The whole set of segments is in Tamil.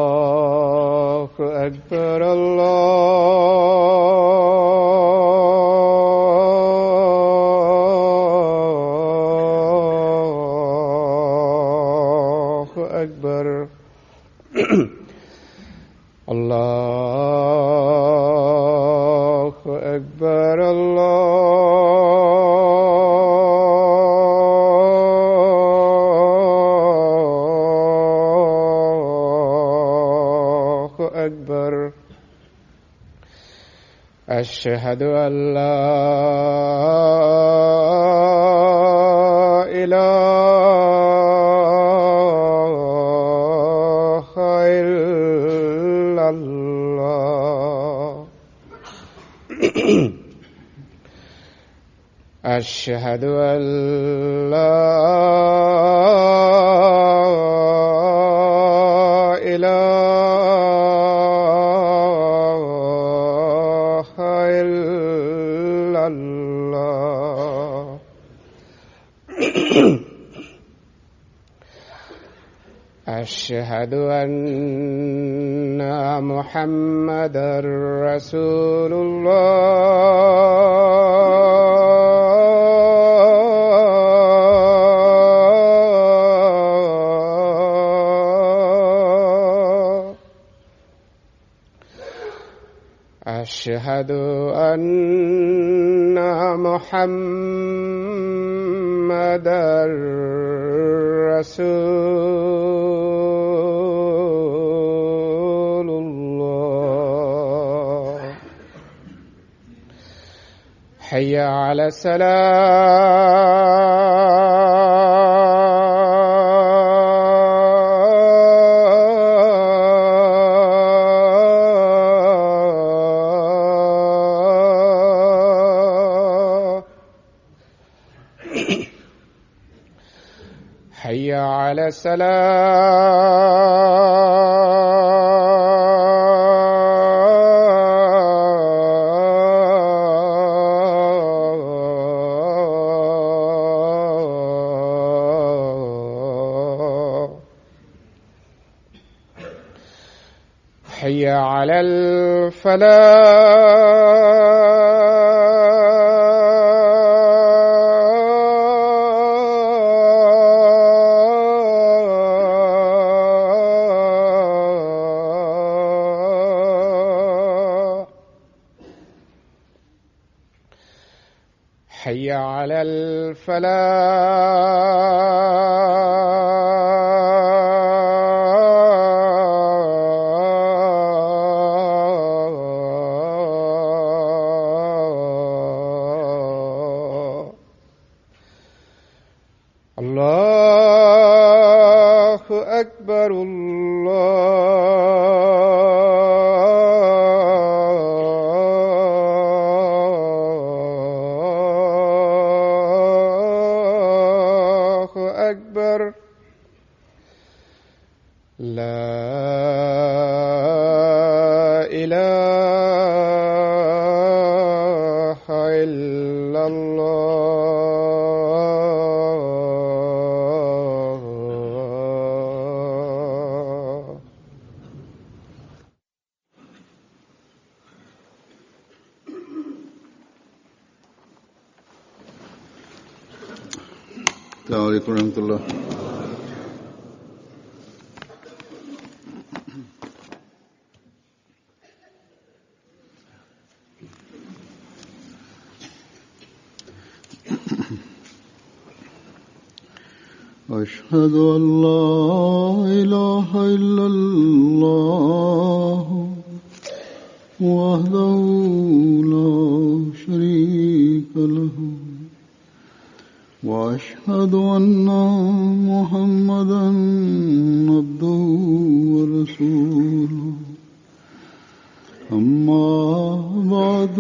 الله أكبر الله أكبر الله أكبر الله أكبر أشهد أن لا إله إلا الله أشهد أن لا إله إلا الله أشهد أن محمدًا رسول الله أشهد أن محمدًا رسول الله حي على الصلاة حي على الصلاة حي على الفلاح حي على الفلاح الله أكبر الله أكبر لا إله إلا الله السلام عليكم ورحمة الله. أشهد أن لا إله إلا الله وحده لا شريك له وأشهد أن محمدًا عبده ورسوله أما بعد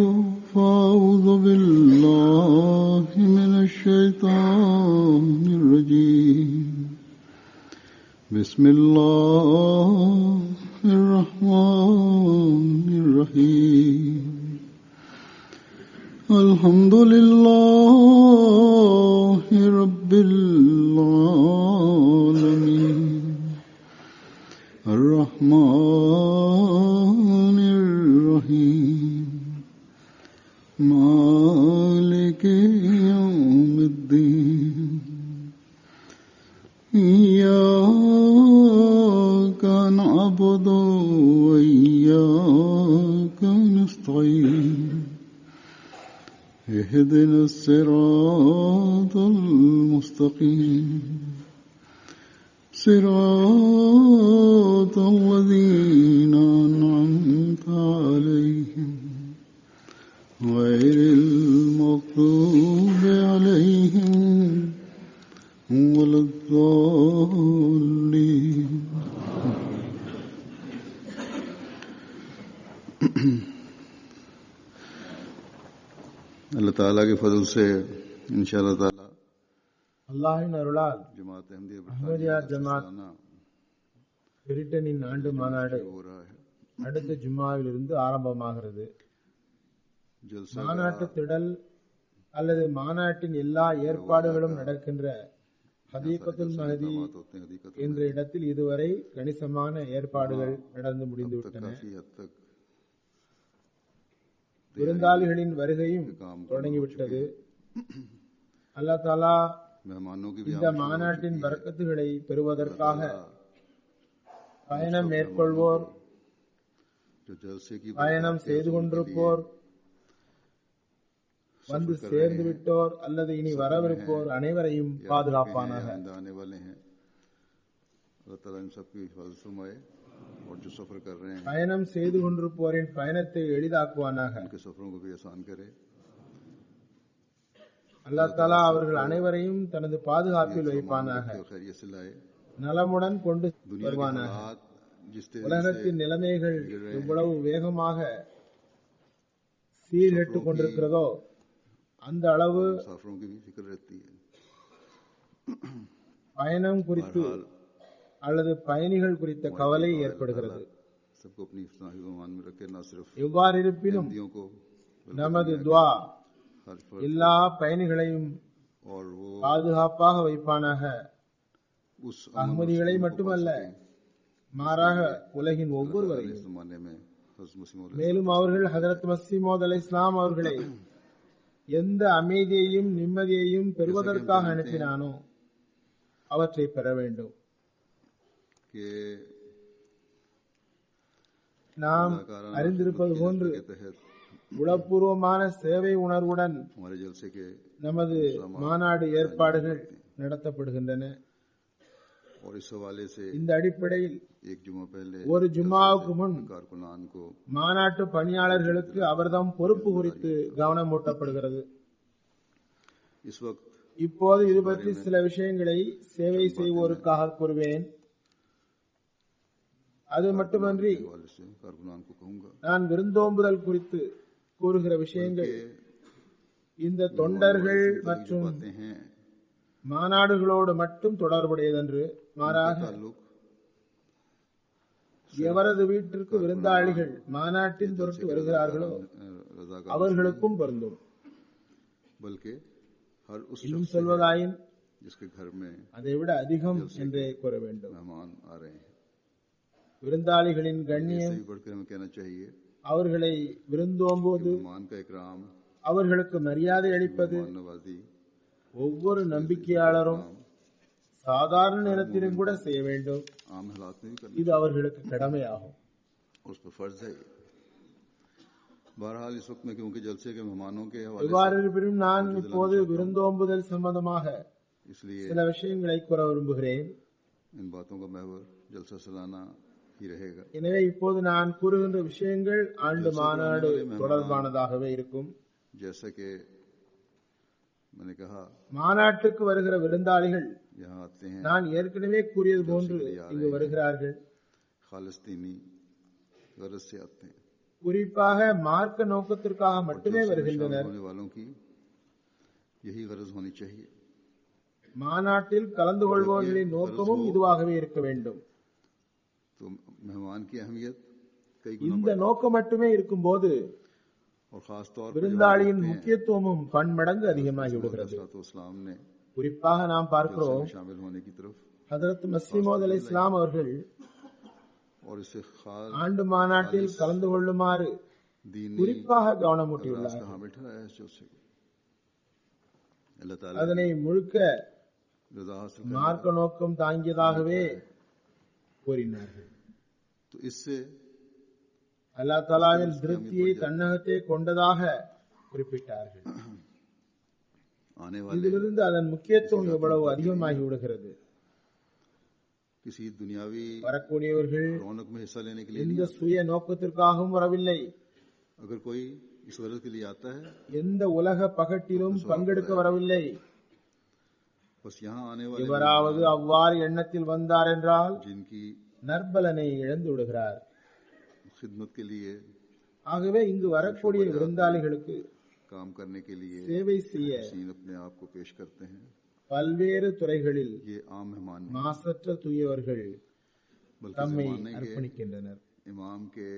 فأعوذ بالله من الشيطان الرجيم بسم الله الرحمن الرحيم الحمد لله رب العالمين الرحمن الرحيم مالك يوم الدين إياك نعبد وإياك نستعين اهدنا الصراط المستقيم صراط الذين أنعمت عليهم غير المغضوب عليهم ولا الضالين. अल्लाह ताला के फजल से इंशाअल्लाह ताला அல்லாஹ்வின் அருளால் जमात अहमदिया அஹ்மதியா ஜமாத் பிரிட்டனின் ஆண்டு மாநாடு हो रहा है. அடுத்த ஜும்மாவிலிருந்து ஆரம்பமாகிறது. जलसा மாநாட்டு திடல் அல்லது மாநாட்டின் எல்லா ஏற்பாடுகளும் நடக்கின்ற ஹதீகத்துல் மஹதி होते हैं हकीकत என்ற இடத்தில் இதுவரை கணிசமான ஏற்பாடுகள் நடந்து முடிந்துவிட்டன. काफी हद तक விருந்தாளிகளின் வருகையும் தொடங்கிவிட்டது. அல்லாஹ் தாலா मेहमानों की भी இந்த மாநாட்டின் பரக்கத்துகளை பெறுவதற்காக பயணம் மேற்கொள்வோர், जो जलसे की பயணம் செய்து கொண்டிருப்போர், வந்து சேர்ந்து விட்டோர் அல்லது இனி வரவிருப்போர் அனைவரையும் பாதுகாப்பானாக. आने वाले हैं अल्लाह ताला इन सबकी हिफाजत फरमाए और जो सफर कर रहे हैं பயணம் செய்து கொண்டிருப்போரின் பயணத்தை எளிதாக்குவானாக. उनके सफरों को भी आसान करे. அல்லாஹ் தாலா அவர்கள் அனைவரையும் தனது பாதுகாப்பில் வைப்பானாக. और खैरियत से लाए. நலமுடன் கொண்டு दुनिया के வருவானாக. हालात जिस तेजी से உலகத்தின் நிலைமைகள் எவ்வளவு வேகமாக சீர்கெட்டுக் கொண்டிருக்கிறதோ அந்த அளவு मुसाफिरों की भी फिक्र रहती है. பயணம் குறித்து அல்லது பயணிகள் குறித்த கவலை ஏற்படுகிறது. सबको अपनी हिफाजत में रखे. ना सिर्फ எவ்வாறு இருப்பினும் हिंदियों को நமது துஆ हर फर्ज எல்லா பயணிகளையும் और वो பாதுகாப்பாக வைப்பானாக. उस அஹ்மதிகளை மட்டுமல்ல, மாறாக உலகின் ஒவ்வொருவரையும். इस जमाने में हज़रत मुस्लिम மேலும் அவர்கள் ஹஜரத் மஸீமௌத் அலைஹிஸ்ஸலாம் அவர்களை எந்த அமைதியையும் நிம்மதியையும் பெறுவதற்காக அனுப்பினானோ அவற்றை பெற வேண்டும். के நாம் அறிந்திருப்பது போன்று के तहत உளப்பூர்வமான சேவை உணர்வுடன் हमारे जलसे के நமது மாநாடு ஏற்பாடுகள் நடத்தப்படுகின்றன. और इस हवाले से இந்த அடிப்படையில் एक जुमा पहले ஒரு ஜும்மாவுக்கு முன் कारकुनान को மாநாட்டு பணியாளர்களுக்கு அவர்தம் பொறுப்பு குறித்து கவனமூட்டப்படுகிறது. इस वक्त இப்போது இது பற்றி சில விஷயங்களை சேவை செய்வோருக்காக கூறுவேன். அது மட்டுமன்றி हवाले से कारकुनान को कहूंगा நான் விருந்தோம்புதல் குறித்து கூறுகிற விஷயங்கள் இந்த தொண்டர்கள் மற்றும் बातें हैं மாநாடுகளோடு மட்டும் தொடர்புடையதென்று, மாறாக ताल्लुक எவரது வீட்டிற்கு விருந்தாளிகள் மாநாட்டின் பொருட்டு வருகிறார்களோ रज़ाकार அவர்களுக்கும் பொருந்தும். बल्कि हर उस இன்னும் शख्स சொல்வதாயின் जिसके घर में அதைவிட அதிகம் என்றே கூற வேண்டும். मेहमान आ रहे हैं. விருந்தாளிகளின் इससे கண்ணியம், भी बढ़कर हमें कहना चाहिए அவர்களை விருந்தோம்புவது, मेहमान का इकराम, அவர்களுக்கு மரியாதை அளிப்பது मेहमान नवाजी ஒவ்வொரு நம்பிக்கையாளரும் சாதாரண நேரத்திலும் கூட செய்ய வேண்டும். आम हालात में भी करना இது அவர்களுக்கு கடமையாகும். उस पर फर्ज है. बहरहाल इस वक्त में क्योंकि जलसे के मेहमानों के हवाले இவ்வாறு இருப்பினும் நான் இப்போது விருந்தோம்புதல் சம்பந்தமாக से इसलिए சில விஷயங்களை கூற விரும்புகிறேன். इन बातों का महवर जलसा सालाना ही रहेगा. எனவே இப்போது நான் கூறுகின்ற விஷயங்கள் ஆண்டு மாநாடு தொடர்பானதாகவே இருக்கும். जैसा कि मैंने कहा மாநாட்டுக்கு வருகிற விருந்தாளிகள் यहाँ आते हैं நான் ஏற்கனவே கூறியது போன்று இங்கு வருகிறார்கள். खालिस्तीनी गरज से आते हैं. குறிப்பாக மார்க்க நோக்கத்திற்காக மட்டுமே शामिल வருகின்றனர். होने वालों की यही गरज होनी चाहिए. மாநாட்டில் கலந்து கொள்பவர்களின் நோக்கமும் இதுவாகவே இருக்க வேண்டும். तो मेहमान की अहमियत कई गुना இந்த நோக்கம் மட்டுமே இருக்கும்போது और खास तौर पर விருந்தாளியின் முக்கியத்துவமும் பன்மடங்கு அதிகமாகி விடுகிறது. इस्लाम ने குறிப்பாக நாம் பார்க்கிறோம் शामिल होने की तरफ ஹஜரத் மஸீமௌத் அலைஹிஸ்ஸலாம் அவர்கள் और इससे खास ஆண்டு மாநாட்டில் கலந்து கொள்ளுமாறு दीनी குறிப்பாக अल्लाह கவனமூட்டியுள்ளார். का हामिल ठहराया है, जो से अल्लाह ताला அதனை முழுக்க रजा हासिल மார்க்க நோக்கம் தாங்கியதாகவே கூறினார்கள். तो इससे அல்லாஹ் தஆலாவின் திருப்தியை தன்னகத்தே கொண்டதாக குறிப்பிட்டார்கள். आने वाले இதிலிருந்து அதன் முக்கியத்துவம் எவ்வளவு அதிகமாகி விடுகிறது. किसी दुनियावी வரக்கூடியவர்கள் रौनक में हिस्सा लेने के लिए எந்த சுய நோக்கத்திற்காகவும் வரவில்லை. अगर कोई इस गरज के लिए आता है, எந்த உலக பகட்டிலும் பங்கெடுக்க வரவில்லை. बस यहाँ आने वाले எவராவது அவ்வாறு எண்ணத்தில் வந்தார் என்றால் जिनकी நற்பலனை இழந்து விடுகிறார். खिदमत के लिए, ஆகவே இங்கு வரக்கூடிய விருந்தாளிகளுக்கு काम करने के लिए சேவை செய்ய सीन अपने आप को पेश करते हैं. பல்வேறு துறைகளில் ये आम मेहमान नहीं, மாசற்ற தூயவர்கள் बल्कि தம்மை जमाने के அர்ப்பணிக்கின்றனர். इमाम के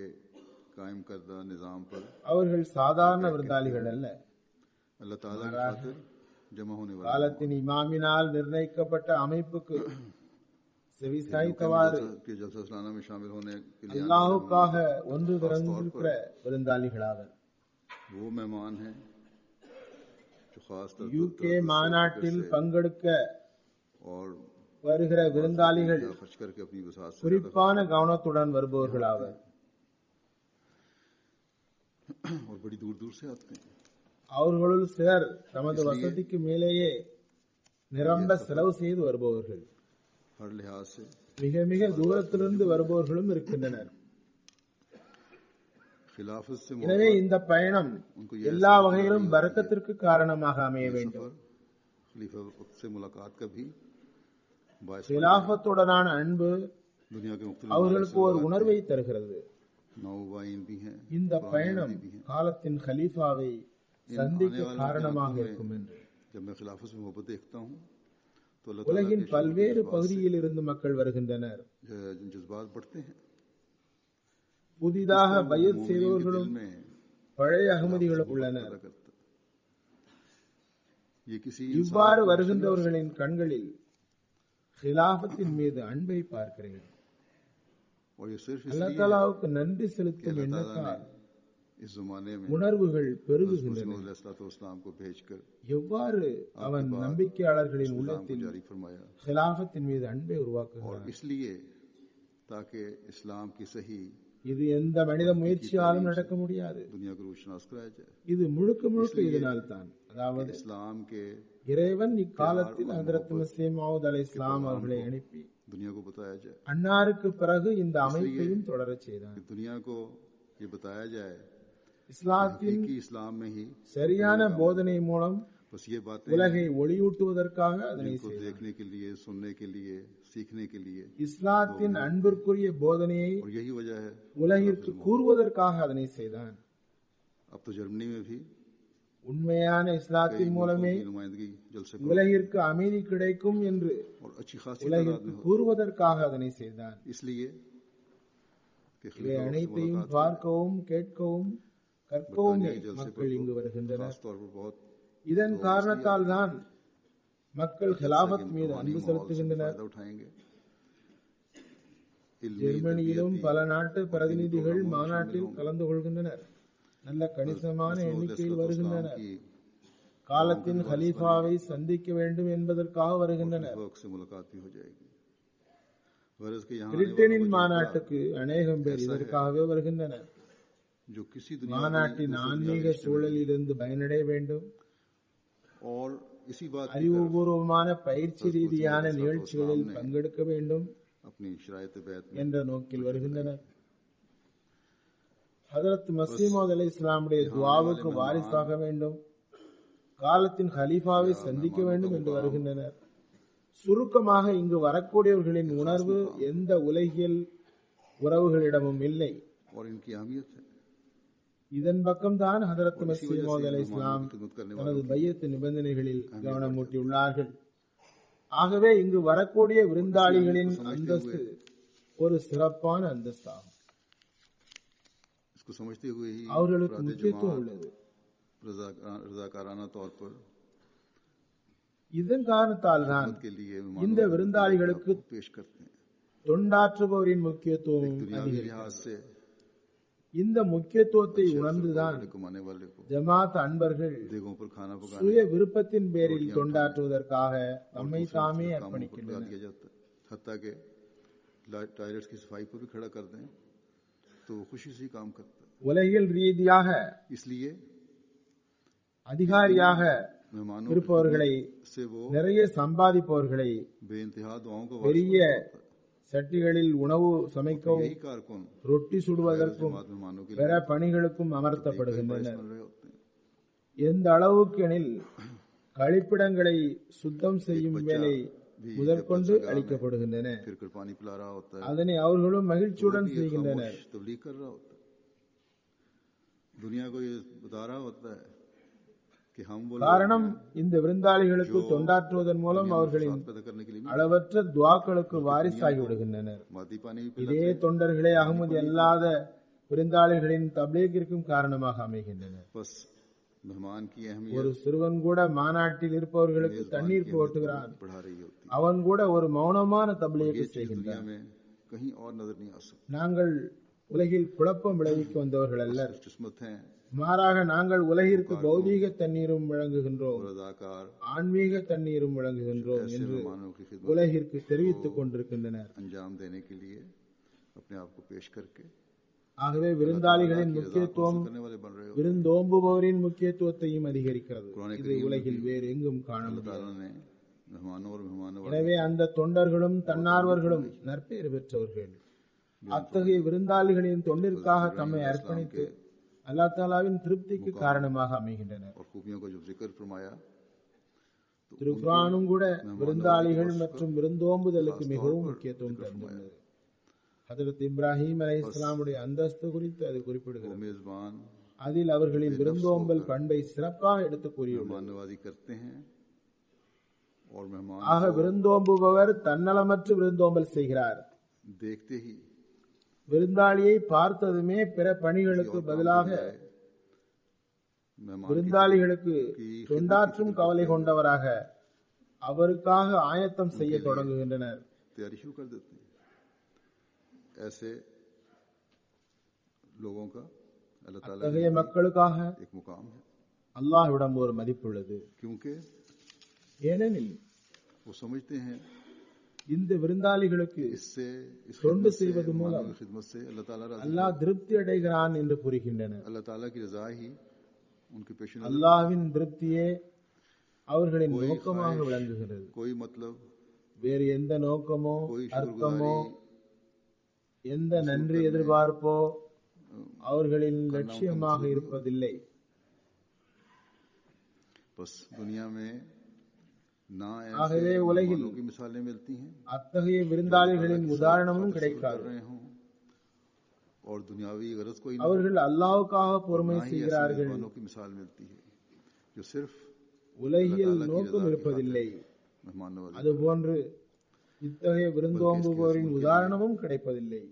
कायम करदा निजाम पर அவர்கள் சாதாரண விருந்தாளிகள் அல்ல. अल्लाह ताला की खातिर जमा होने वाले காலத்தின் இமாமினால் நிர்ணயிக்கப்பட்ட அமைப்புக்கு செவிசாய்த்தவாறு के जलसा सालाना में शामिल होने के लिए அல்லாஹுக்காக ஒன்று திரண்டிருக்கிற விருந்தாளிகளாவர். वो मेहमान हैं जो खास तौर யூகே மாநாட்டில் பங்கெடுக்க और வருகிற விருந்தாளிகள் खर्च करके अपनी वसात से குறிப்பான கவனத்துடன் வருபவர்களாவர். और बड़ी दूर दूर से आते हैं. அவர்களுள் சிலர் தமது வசதிக்கு மேலேயே நிரம்ப செலவு செய்து வருபவர்கள். हर लिहाज से மிக மிக தூரத்திலிருந்து வருபவர்களும் இருக்கின்றனர். खिलाफत से எனவே இந்த பயணம் எல்லா வகையிலும் बरकத்திற்கு காரணமாக அமைய வேண்டும். खलीफा वक्त से मुलाकात का भी बायस खिलाफतुடனான அன்பு दुनिया के मुख्तलिफ அவர்களுக்கு ஒரு உணர்வை தருகிறது. नौवाइन भी हैं. இந்த பயணம் காலத்தின் खलीफाவை சந்திக்க காரணமாக இருக்கும் என்று जब मैं खिलाफत से मोहब्बत देखता हूँ तो अल्लाह உலகின் பல்வேறு பகுதியில் இருந்து மக்கள் வருகின்றனர். जज्बात बढ़ते हैं. புதிதாக பையத் செய்தவர்களும் பழைய அகமதிகளும் உள்ளனர். ये किसी இவ்வாறு வருகின்றவர்களின் கண்களில் खिलाफத்தின் மீது அன்பை பார்க்கிறேன். और ये सिर्फ அல்லாஹ் தஆலாவுக்கு நன்றி செலுத்தும் எண்ணத்தால் इस जमाने में உணர்வுகள் பெருகுகின்றன. इस्लाम को भेजकर எவ்வாறு அவன் நம்பிக்கையாளர்களின் इस्लाम को உள்ளத்தில் जारी फरमाया. खिलाफத்தின் மீது அன்பை और உருவாக்குகிறான். इसलिए ताकि इस्लाम की सही இது எந்த மனித முயற்சியாலும் நடக்க முடியாது. दुनिया को रोशनास कराया जाए. இது முழுக்க முழுக்க இதனால் தான். அதாவது इस्लाम के இறைவன் இக்காலத்தில் ஹஜ்ரத் மஸீஹ் மவ்ஊத் அலைஹிஸ்ஸலாம் அவர்களை அனுப்பி दुनिया को बताया जाए. அன்னாருக்கு பிறகு இந்த அமைப்பையும் தொடரச் செய்தான். कि दुनिया को ये बताया जाए இஸ்லாத்தின் कि इस्लाम में ही சரியான போதனை மூலம் बस ये बातें உலகை ஒளியூட்டுவதற்காக அதனை इनको செய்தான். देखने के लिए, सुनने के लिए, सीखने के लिए. இஸ்லாத்தின் அன்பிற்குரிய போதனையை और यही वजह है உலகிற்கு கூறுவதற்காக அதனை செய்தான். अब तो जर्मनी में भी உண்மையான இஸ்லாத்தின் மூலமே की नुमाइंदगी जलसे உலகிற்கு அமைதி கிடைக்கும் என்று और अच्छी खासी உலகிற்கு கூறுவதற்காக அதனை செய்தான். इसलिए कि இவை அனைத்தையும் பார்க்கவும் கேட்கவும் கற்கவும் மக்கள் இங்கு வருகின்றனர். खास तौर पर बहुत இதன் காரணத்தால் தான் மக்கள் खिलाफत மீது அன்பு செலுத்துகின்றனர். फायदा उठाएंगे. ஜெர்மனியிலும் பல நாட்டு பிரதிநிதிகள் மாநாட்டில் கலந்து கொள்கின்றனர். நல்ல கணிசமான எண்ணிக்கையில் வருகின்றனர். காலத்தின் खलीफाவை சந்திக்க வேண்டும் என்பதற்காக வருகின்றனர். वक्त से मुलाकात भी हो जाएगी. गरज के यहाँ பிரிட்டனின் மாநாட்டுக்கு அநேகம் பேர் இதற்காகவே வருகின்றனர். जो किसी दुनिया மாநாட்டின் ஆன்மீக சூழலில் இருந்து பயனடைய வேண்டும், और इसी बात की அறிவுபூர்வமான பயிற்சி ரீதியான நிகழ்ச்சிகளில் பங்கெடுக்க வேண்டும் अपनी शरायत बैत में என்ற நோக்கில் வருகின்றனர். ஹஜ்ரத் மஸீஹ் மவ்ஊத் அலைஹிஸ்ஸலாமுடைய துஆவுக்கு வாரிசாக வேண்டும், காலத்தின் खलीफाவை சந்திக்க வேண்டும் என்று வருகின்றனர். சுருக்கமாக இங்கு வரக்கூடியவர்களின் உணர்வு எந்த உலகியல் உறவுகளிடமும் இல்லை. और इनकी अहमियत है. இதன் பக்கம்தான் ஹஜ்ரத் மஸீஹ் மவ்ஊத் அலைஹிஸ்ஸலாம் தனது பையத் நிபந்தனைகளில் கவனம் ஊட்டியுள்ளார்கள். ஆகவே இங்கு வரக்கூடிய விருந்தாளிகளின் அந்தஸ்து ஒரு சிறப்பான அந்தஸ்தாகும். इसको समझते हुए ही அவர்களுக்கு முக்கியத்துவம் உள்ளது. रजाकाराना तौर पर இதன் காரணத்தால் தான் के लिए இந்த விருந்தாளிகளுக்கு पेश करते हैं. தொண்டாற்றுபவரின் முக்கியத்துவம் दुनियावी அதிகம். लिहाज से இந்த முக்கியத்துவத்தை உணர்ந்துதான் कमाने वाले को ஜமாத் அன்பர்கள் देगों पर खाना पकाने சுய விருப்பத்தின் பேரில் தொண்டாற்றுவதற்காக தம்மை தாமே कामों पर लगा அர்ப்பணிக்கின்றனர். दिया जाता है। हत्ता के टॉयलेट्स की सफाई पर भी खड़ा कर दें तो वो खुशी से ही काम करता है। உலகில் ரீதியாக इसलिए அதிகாரியாக मेहमानों இருப்பவர்களை, से वो நிறைய சம்பாதிப்பவர்களை बेइंतहा दुआओं को பெரிய சட்டிகளில் உணவு சமைக்கவும், यही कारकुन ரொட்டி சுடுவதற்கும், जमात मेहमानों के பிற लिए பணிகளுக்கும் அமர்த்தப்படுகின்றனர். बन रहे होते हैं। எந்த அளவுக்கு எனில் கழிப்பிடங்களை சுத்தம் செய்யும் வேலை முதற்கொண்டு அளிக்கப்படுகின்றன. फिर पानी पिला रहा होता है, அதனை அவர்களும் மகிழ்ச்சியுடன் ये செய்கின்றனர். खामोश तबलीग कर रहा होता है। दुनिया को ये बता रहा होता है कि हम वो लोग காரணம், இந்த விருந்தாளிகளுக்கு தொண்டாற்றுவதன் மூலம் அவர்களின் पैदा करने के लिए அளவற்ற துவாக்களுக்கு வாரிசாகி விடுகின்றனர். मादी पानी भी இதே தொண்டர்களே அகமது அல்லாத விருந்தாளிகளின் தப்லீகிற்கும் காரணமாக அமைகின்றனர். बस मेहमान की अहमियत ஒரு சிறுவன் கூட மாநாட்டில் இருப்பவர்களுக்கு தண்ணீர் போட்டுகிறான். बढ़ा रही होती है। அவன் கூட ஒரு மௌனமான தப்லீக் ये चीज செய்கின்றான். दुनिया में कहीं और नजर नहीं आ सकती। நாங்கள் உலகில் குழப்பம் விளைவிக்க வந்தவர்கள் அல்ல, किस्मत हैं மாறாக நாங்கள் உலகிற்கு பௌதீக தண்ணீரும் வழங்குகின்றோம், और अदाकार ஆன்மீக தண்ணீரும் வழங்குகின்றோம் ऐसे என்று मेहमानों की खिदमत உலகிற்கு தெரிவித்துக் கொண்டிருக்கின்றனர். अंजाम देने के लिए अपने आप को पेश करके ஆகவே விருந்தாளிகளின் முக்கியத்துவம் करने वाले बन रहे हो। விருந்தோம்புபவரின் முக்கியத்துவத்தையும் அதிகரிக்கிறது. இது உலகில் வேறு எங்கும் காண முடியாது. ताला ने मेहमानों और मेहमानों எனவே அந்த தொண்டர்களும் தன்னார்வர்களும் நற்பெயர் பெற்றவர்கள். அத்தகைய விருந்தாளிகளின் தொண்டிற்காக தம்மை அர்ப்பணித்து அல்லாஹ் தாலாவின் திருப்திக்கு காரணமாக அமைகின்றனர். और खूबियों का जो जिक्र फरमाया திருக்குர்ஆனும் கூட விருந்தாளிகள் மற்றும் விருந்தோம்புதலுக்கு மிகவும் முக்கியத்துவம் தந்துள்ளது. ஹஜ்ரத் இப்ராஹிம் அலைஹிஸ்ஸலாமுடைய அந்தஸ்து குறித்து அது குறிப்பிடுகிறது. मेजबान அதில் அவர்களின் விருந்தோம்பல் பண்பை சிறப்பாக எடுத்து கூறியுள்ளது. मेहमान नवाजी करते हैं और मेहमान ஆக விருந்தோம்புபவர் தன்னலமற்று விருந்தோம்பல் செய்கிறார். देखते ही விருந்தாளியை பார்த்ததுமே பிற பணிகளுக்கு பதிலாக मेहमान விருந்தாளிகளுக்கு தொண்டாற்றும் கவலை கொண்டவராக அவருக்காக ஆயத்தம் செய்ய தொடங்குகின்றனர். तैयारी शुरू कर देते हैं। ऐसे लोगों का अल्लाह ताला அத்தகைய மக்களுக்காக एक मुकाम है, அல்லாஹ்விடம் ஒரு மதிப்புள்ளது. क्योंकि ஏனெனில் वो समझते हैं இந்த விருந்தாளிகளுக்கு इससे इस தொண்டு खिदमत से, செய்வது மூலம் मेहमानों की खिदमत से अल्लाह ताला राजी है। அல்லாஹ் திருப்தி அடைகிறான் என்று புரிகின்றனர். अल्लाह ताला की रजा ही उनके पेश नजर, அல்லாஹ்வின் திருப்தியே அவர்களின் நோக்கமாக விளங்குகிறது. कोई मतलब வேறு எந்த நோக்கமோ कोई அர்த்தமோ शुक्रगुजारी எந்த நன்றி எதிர்பார்ப்போ அவர்களின் லட்சியமாக இருப்பதில்லை. बस दुनिया में ना ஆகவே ऐसे உலகில் मेहमानों की मिसालें मिलती हैं அத்தகைய விருந்தாளிகளின் உதாரணமும் கிடைக்காது. कर रहे हों और दुनियावी गरज कोई ना, அவர்கள் அல்லாஹ்வுக்காக பொறுமை ना ही ऐसे செய்கிறார்கள். मेहमानों की मिसाल मिलती है जो सिर्फ உலகில் நோக்கம் இருப்பதில்லை. मेहमान नवाजी। அதுபோன்று இத்தகைய விருந்தோம்புபவரின் உதாரணமும் கிடைப்பதில்லை.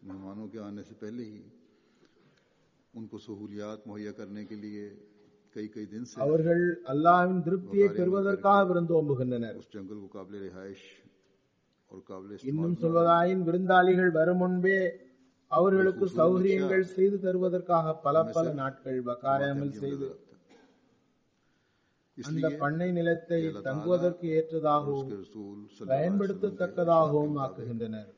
मेहमानों के आने से पहले ही उनको सहूलियात मुहैया करने के लिए कई कई दिन से அவர்கள் அல்லாஹ்வின் திருப்தியை பெறுவதற்காக விருந்தோம்புகின்றனர். उस जंगल को काबिल रिहाइश और काबिल இன்னும் சொல்வதாயின் விருந்தாளிகள் வரும் முன்பே அவர்களுக்கு சௌகரியங்கள் செய்து தருவதற்காக பல பல நாட்கள் வக்காரமல் செய்து அந்த பண்ணை நிலத்தை தங்குவதற்கு ஏற்றதாகவும் रसूल பயன்படுத்தத்தக்கதாகவும் ஆக்குகின்றனர்.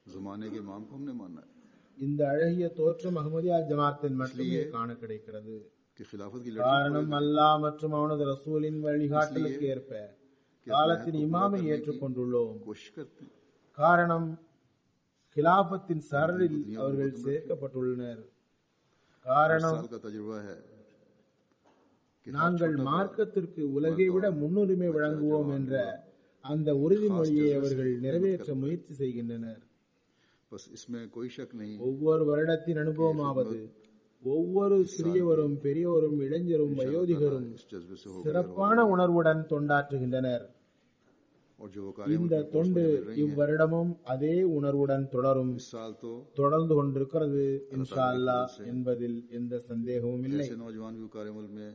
जमाने के इमाम को हमने माना है இந்த அழகிய தோற்றம் அஹ்மதியா ஜமாத்தின் மட்டுமே காண கிடைக்கிறது. कि खिलाफत की காரணம் அல்லாஹ் மற்றும் அவனது ரசூலின் வழிகாட்டலுக்கு ஏற்ப காலத்தின் இமாமை ஏற்றுக்கொண்டுள்ளோம். कोशिश करते हैं। காரணம் கிலாபத்தின் சரலில் அவர்கள் சேர்க்கப்பட்டுள்ளனர். காரணம் साल का तजुर्बा है कि நாங்கள் மார்க்கத்திற்கு உலகை விட முன்னுரிமை வழங்குவோம் என்ற அந்த உறுதிமொழியை அவர்கள் நிறைவேற்ற முயற்சி செய்கின்றனர். बस इसमें कोई शक नहीं ஒவ்வொரு வருடத்தின் அனுபவமாவது ஒவ்வொரு சிறியவரும் பெரியவரும் இளைஞரும் வயோதிகரும் इस जज्बे से हो சிறப்பான உணர்வுடன் தொண்டாற்றுகின்றனர். और जो இந்த தொண்டு இவ்வருடமும் அதே உணர்வுடன் தொடரும், इस साल तो தொடர்ந்து கொண்டிருக்கிறது இன்ஷா அல்லாஹ் என்பதில் எந்த சந்தேகமும் இல்லை. ऐसे नौजवान भी वकार अमल में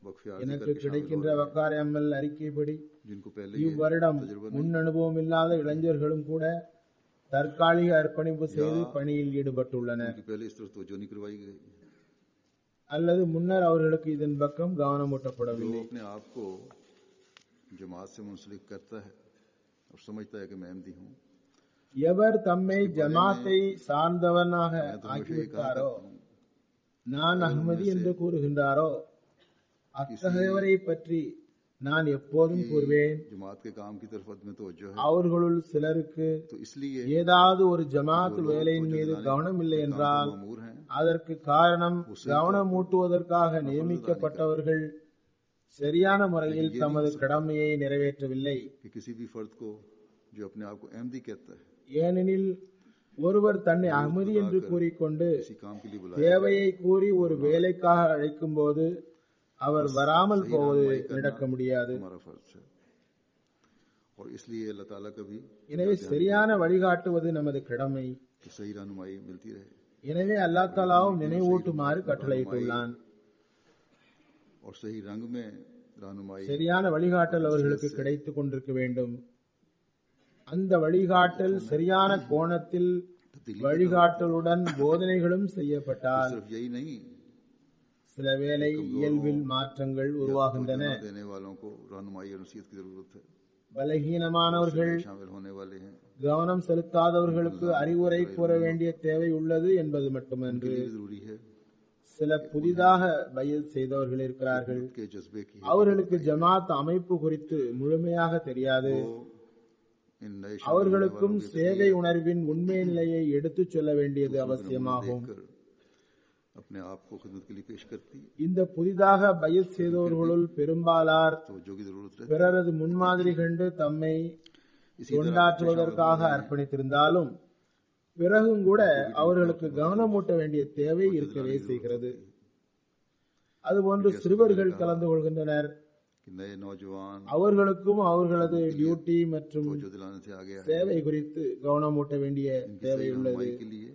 वक्फे आरज़ी எனக்கு करके शामिल கிடைக்கின்ற வக்கார் அமல் அறிக்கைப்படி जिनको पहले இவ்வருடம் முன் அனுபவம் இல்லாத இளைஞர்களும் கூட தற்காலிக அர்ப்பணிப்பு செய்து பணியில் ஈடுபட்டுள்ளனர். उनकी पहले इस तरफ तवज्जो नहीं करवाई गई। அல்லது முன்னர் அவர்களுக்கு இதன் பக்கம் கவனம் जो ஊட்டப்படவில்லை. अपने आप को जमात से मुंसलिक करता है और समझता है कि मैं अहमदी हूँ, எவர் தம்மை ஜமாத்தை சார்ந்தவனாக मैं तो हमेशा ये कहा ஆக்கிவிட்டாரோ, करता हूँ, நான் அஹ்மதி என்று கூறுகின்றாரோ, அத்தகையவரை பற்றி நான் எப்போதும் கூறுவேன், जमात के काम की तरफ अदम तवज्जो है। அவர்களுள் சிலருக்கு तो इसलिए ஏதாவது ஒரு ஜமாத் வேலையின் மீது கவனம் இல்லை என்றால் मामूर हैं அதற்கு காரணம் கவனம் ஊட்டுவதற்காக நியமிக்கப்பட்டவர்கள் சரியான முறையில் தமது கடமையை நிறைவேற்றவில்லை. कि किसी भी फर्द को जो अपने आप को अहमदी कहता है ஏனெனில் ஒருவர் தன்னை அஹ்மதி என்று கூறிக்கொண்டு किसी काम के लिए बुलाया தேவையை கூறி ஒரு வேலைக்காக அழைக்கும் போது அவர் வராமல் போவது நடக்க முடியாது. हमारा फर्ज है और इसलिए अल्लाह ताला का भी எனவே சரியான வழிகாட்டுவது நமது கடமை. कि सही रहनुमाई मिलती रहे எனவே அல்லாஹ் தஆலாவும் நினைவூட்டுமாறு கட்டளையிட்டுள்ளான். और सही रंग में रहनुमाई சரியான வழிகாட்டல் அவர்களுக்கு கிடைத்துக் கொண்டிருக்க வேண்டும். அந்த வழிகாட்டல் சரியான கோணத்தில் வழிகாட்டலுடன் போதனைகளும் செய்யப்பட்டால் सिर्फ यही नहीं, சில வேளை இயல்பில் மாற்றங்கள் உருவாகின்றன. देने वालों को रहनुमाई और नसीहत की जरूरत है। பலகீனமானவர்கள் शामिल होने वाले हैं, கவனம் செலுத்தாதவர்களுக்கு அறிவுரை கூற வேண்டிய தேவை உள்ளது என்பது மட்டுமன்று, ये जरूरी है சில புதிதாக பையத் செய்தவர்கள் இருக்கிறார்கள். के जज्बे की அவர்களுக்கு ஜமாத் அமைப்பு குறித்து முழுமையாக தெரியாது. इन नए அவர்களுக்கும் சேவை உணர்வின் உண்மை நிலையை எடுத்துச் சொல்ல வேண்டியது அவசியமாகும். देखकर अपने आप को खिदमत के लिए पेश करती है, இந்த புதிதாக பையத் செய்தவர்களுள் பெரும்பாலார் तवज्जो की जरूरत है। பிறரது முன்மாதிரி கண்டு தம்மை தொண்டாற்றுவதற்காக அர்ப்பணித்திருந்தாலும் பிறகும் கூட அவர்களுக்கு கவனமூட்ட வேண்டிய தேவை இருக்கவே செய்கிறது. அதுபோன்று சிறுவர்கள் கலந்து கொள்கின்றனர். कि नए नौजवान அவர்களுக்கும் அவர்களது டியூட்டி மற்றும் जो दिलाने से आगे आए சேவை குறித்து கவனமூட்ட வேண்டிய தேவை உள்ளது. रहनुमाई के लिए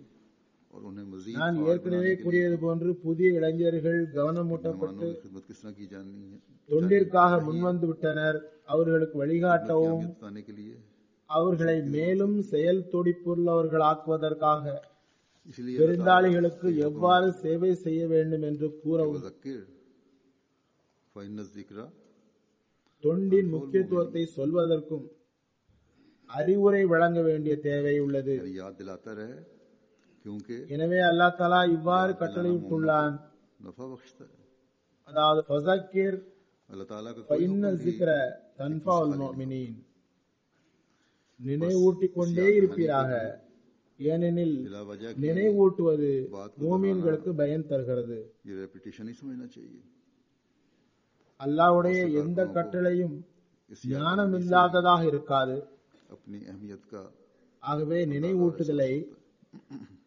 और उन्हें मजीद நான் ஏற்கனவே கூறியது போன்று புதிய இளைஞர்கள் கவனமூட்டப்பட்டு की खिदमत किस तरह की जानी है, தொண்டிற்காக முன்வந்து விட்டனர். அவர்களுக்கு வழிகாட்டவும் अहमियत बताने के लिए। அவர்களை மேலும் செயல் துடிப்புள்ளவர்களாக்குவதற்காக इसलिए விருந்தாளிகளுக்கு எவ்வாறு சேவை செய்ய வேண்டும் என்று கூறவும் ज़किर फ़इन्न ज़िक्रा தொண்டின் முக்கியத்துவத்தை சொல்வதற்கும் அறிவுரை வழங்க வேண்டிய தேவை உள்ளது. यानी याद दिलाता रहे, क्योंकि எனவே அல்லாஹ் தஆலா இவ்வாறு கட்டளையிட்டுள்ளான். नफा बख्शता है। அதாவது ஃபஸக்கிர் अल्लाह ताला का कोई ஃபஇன்ன हुक्म भी ஸிக்ர தன்ஃபஉல் முஃமினீன், நினைவூட்டிக் கொண்டே இருப்பீராக, ஏனெனில் बिला वजह की நினைவூட்டுவது மூமின்களுக்கு பயன் தருகிறது. ये रेपिटेशन ही समझना चाहिए। அல்லாஹ்வுடைய எந்த கட்டளையும் ஞானம் இல்லாததாக இருக்காது. अपनी अहमियत का ஆகவே நினைவூட்டுதலை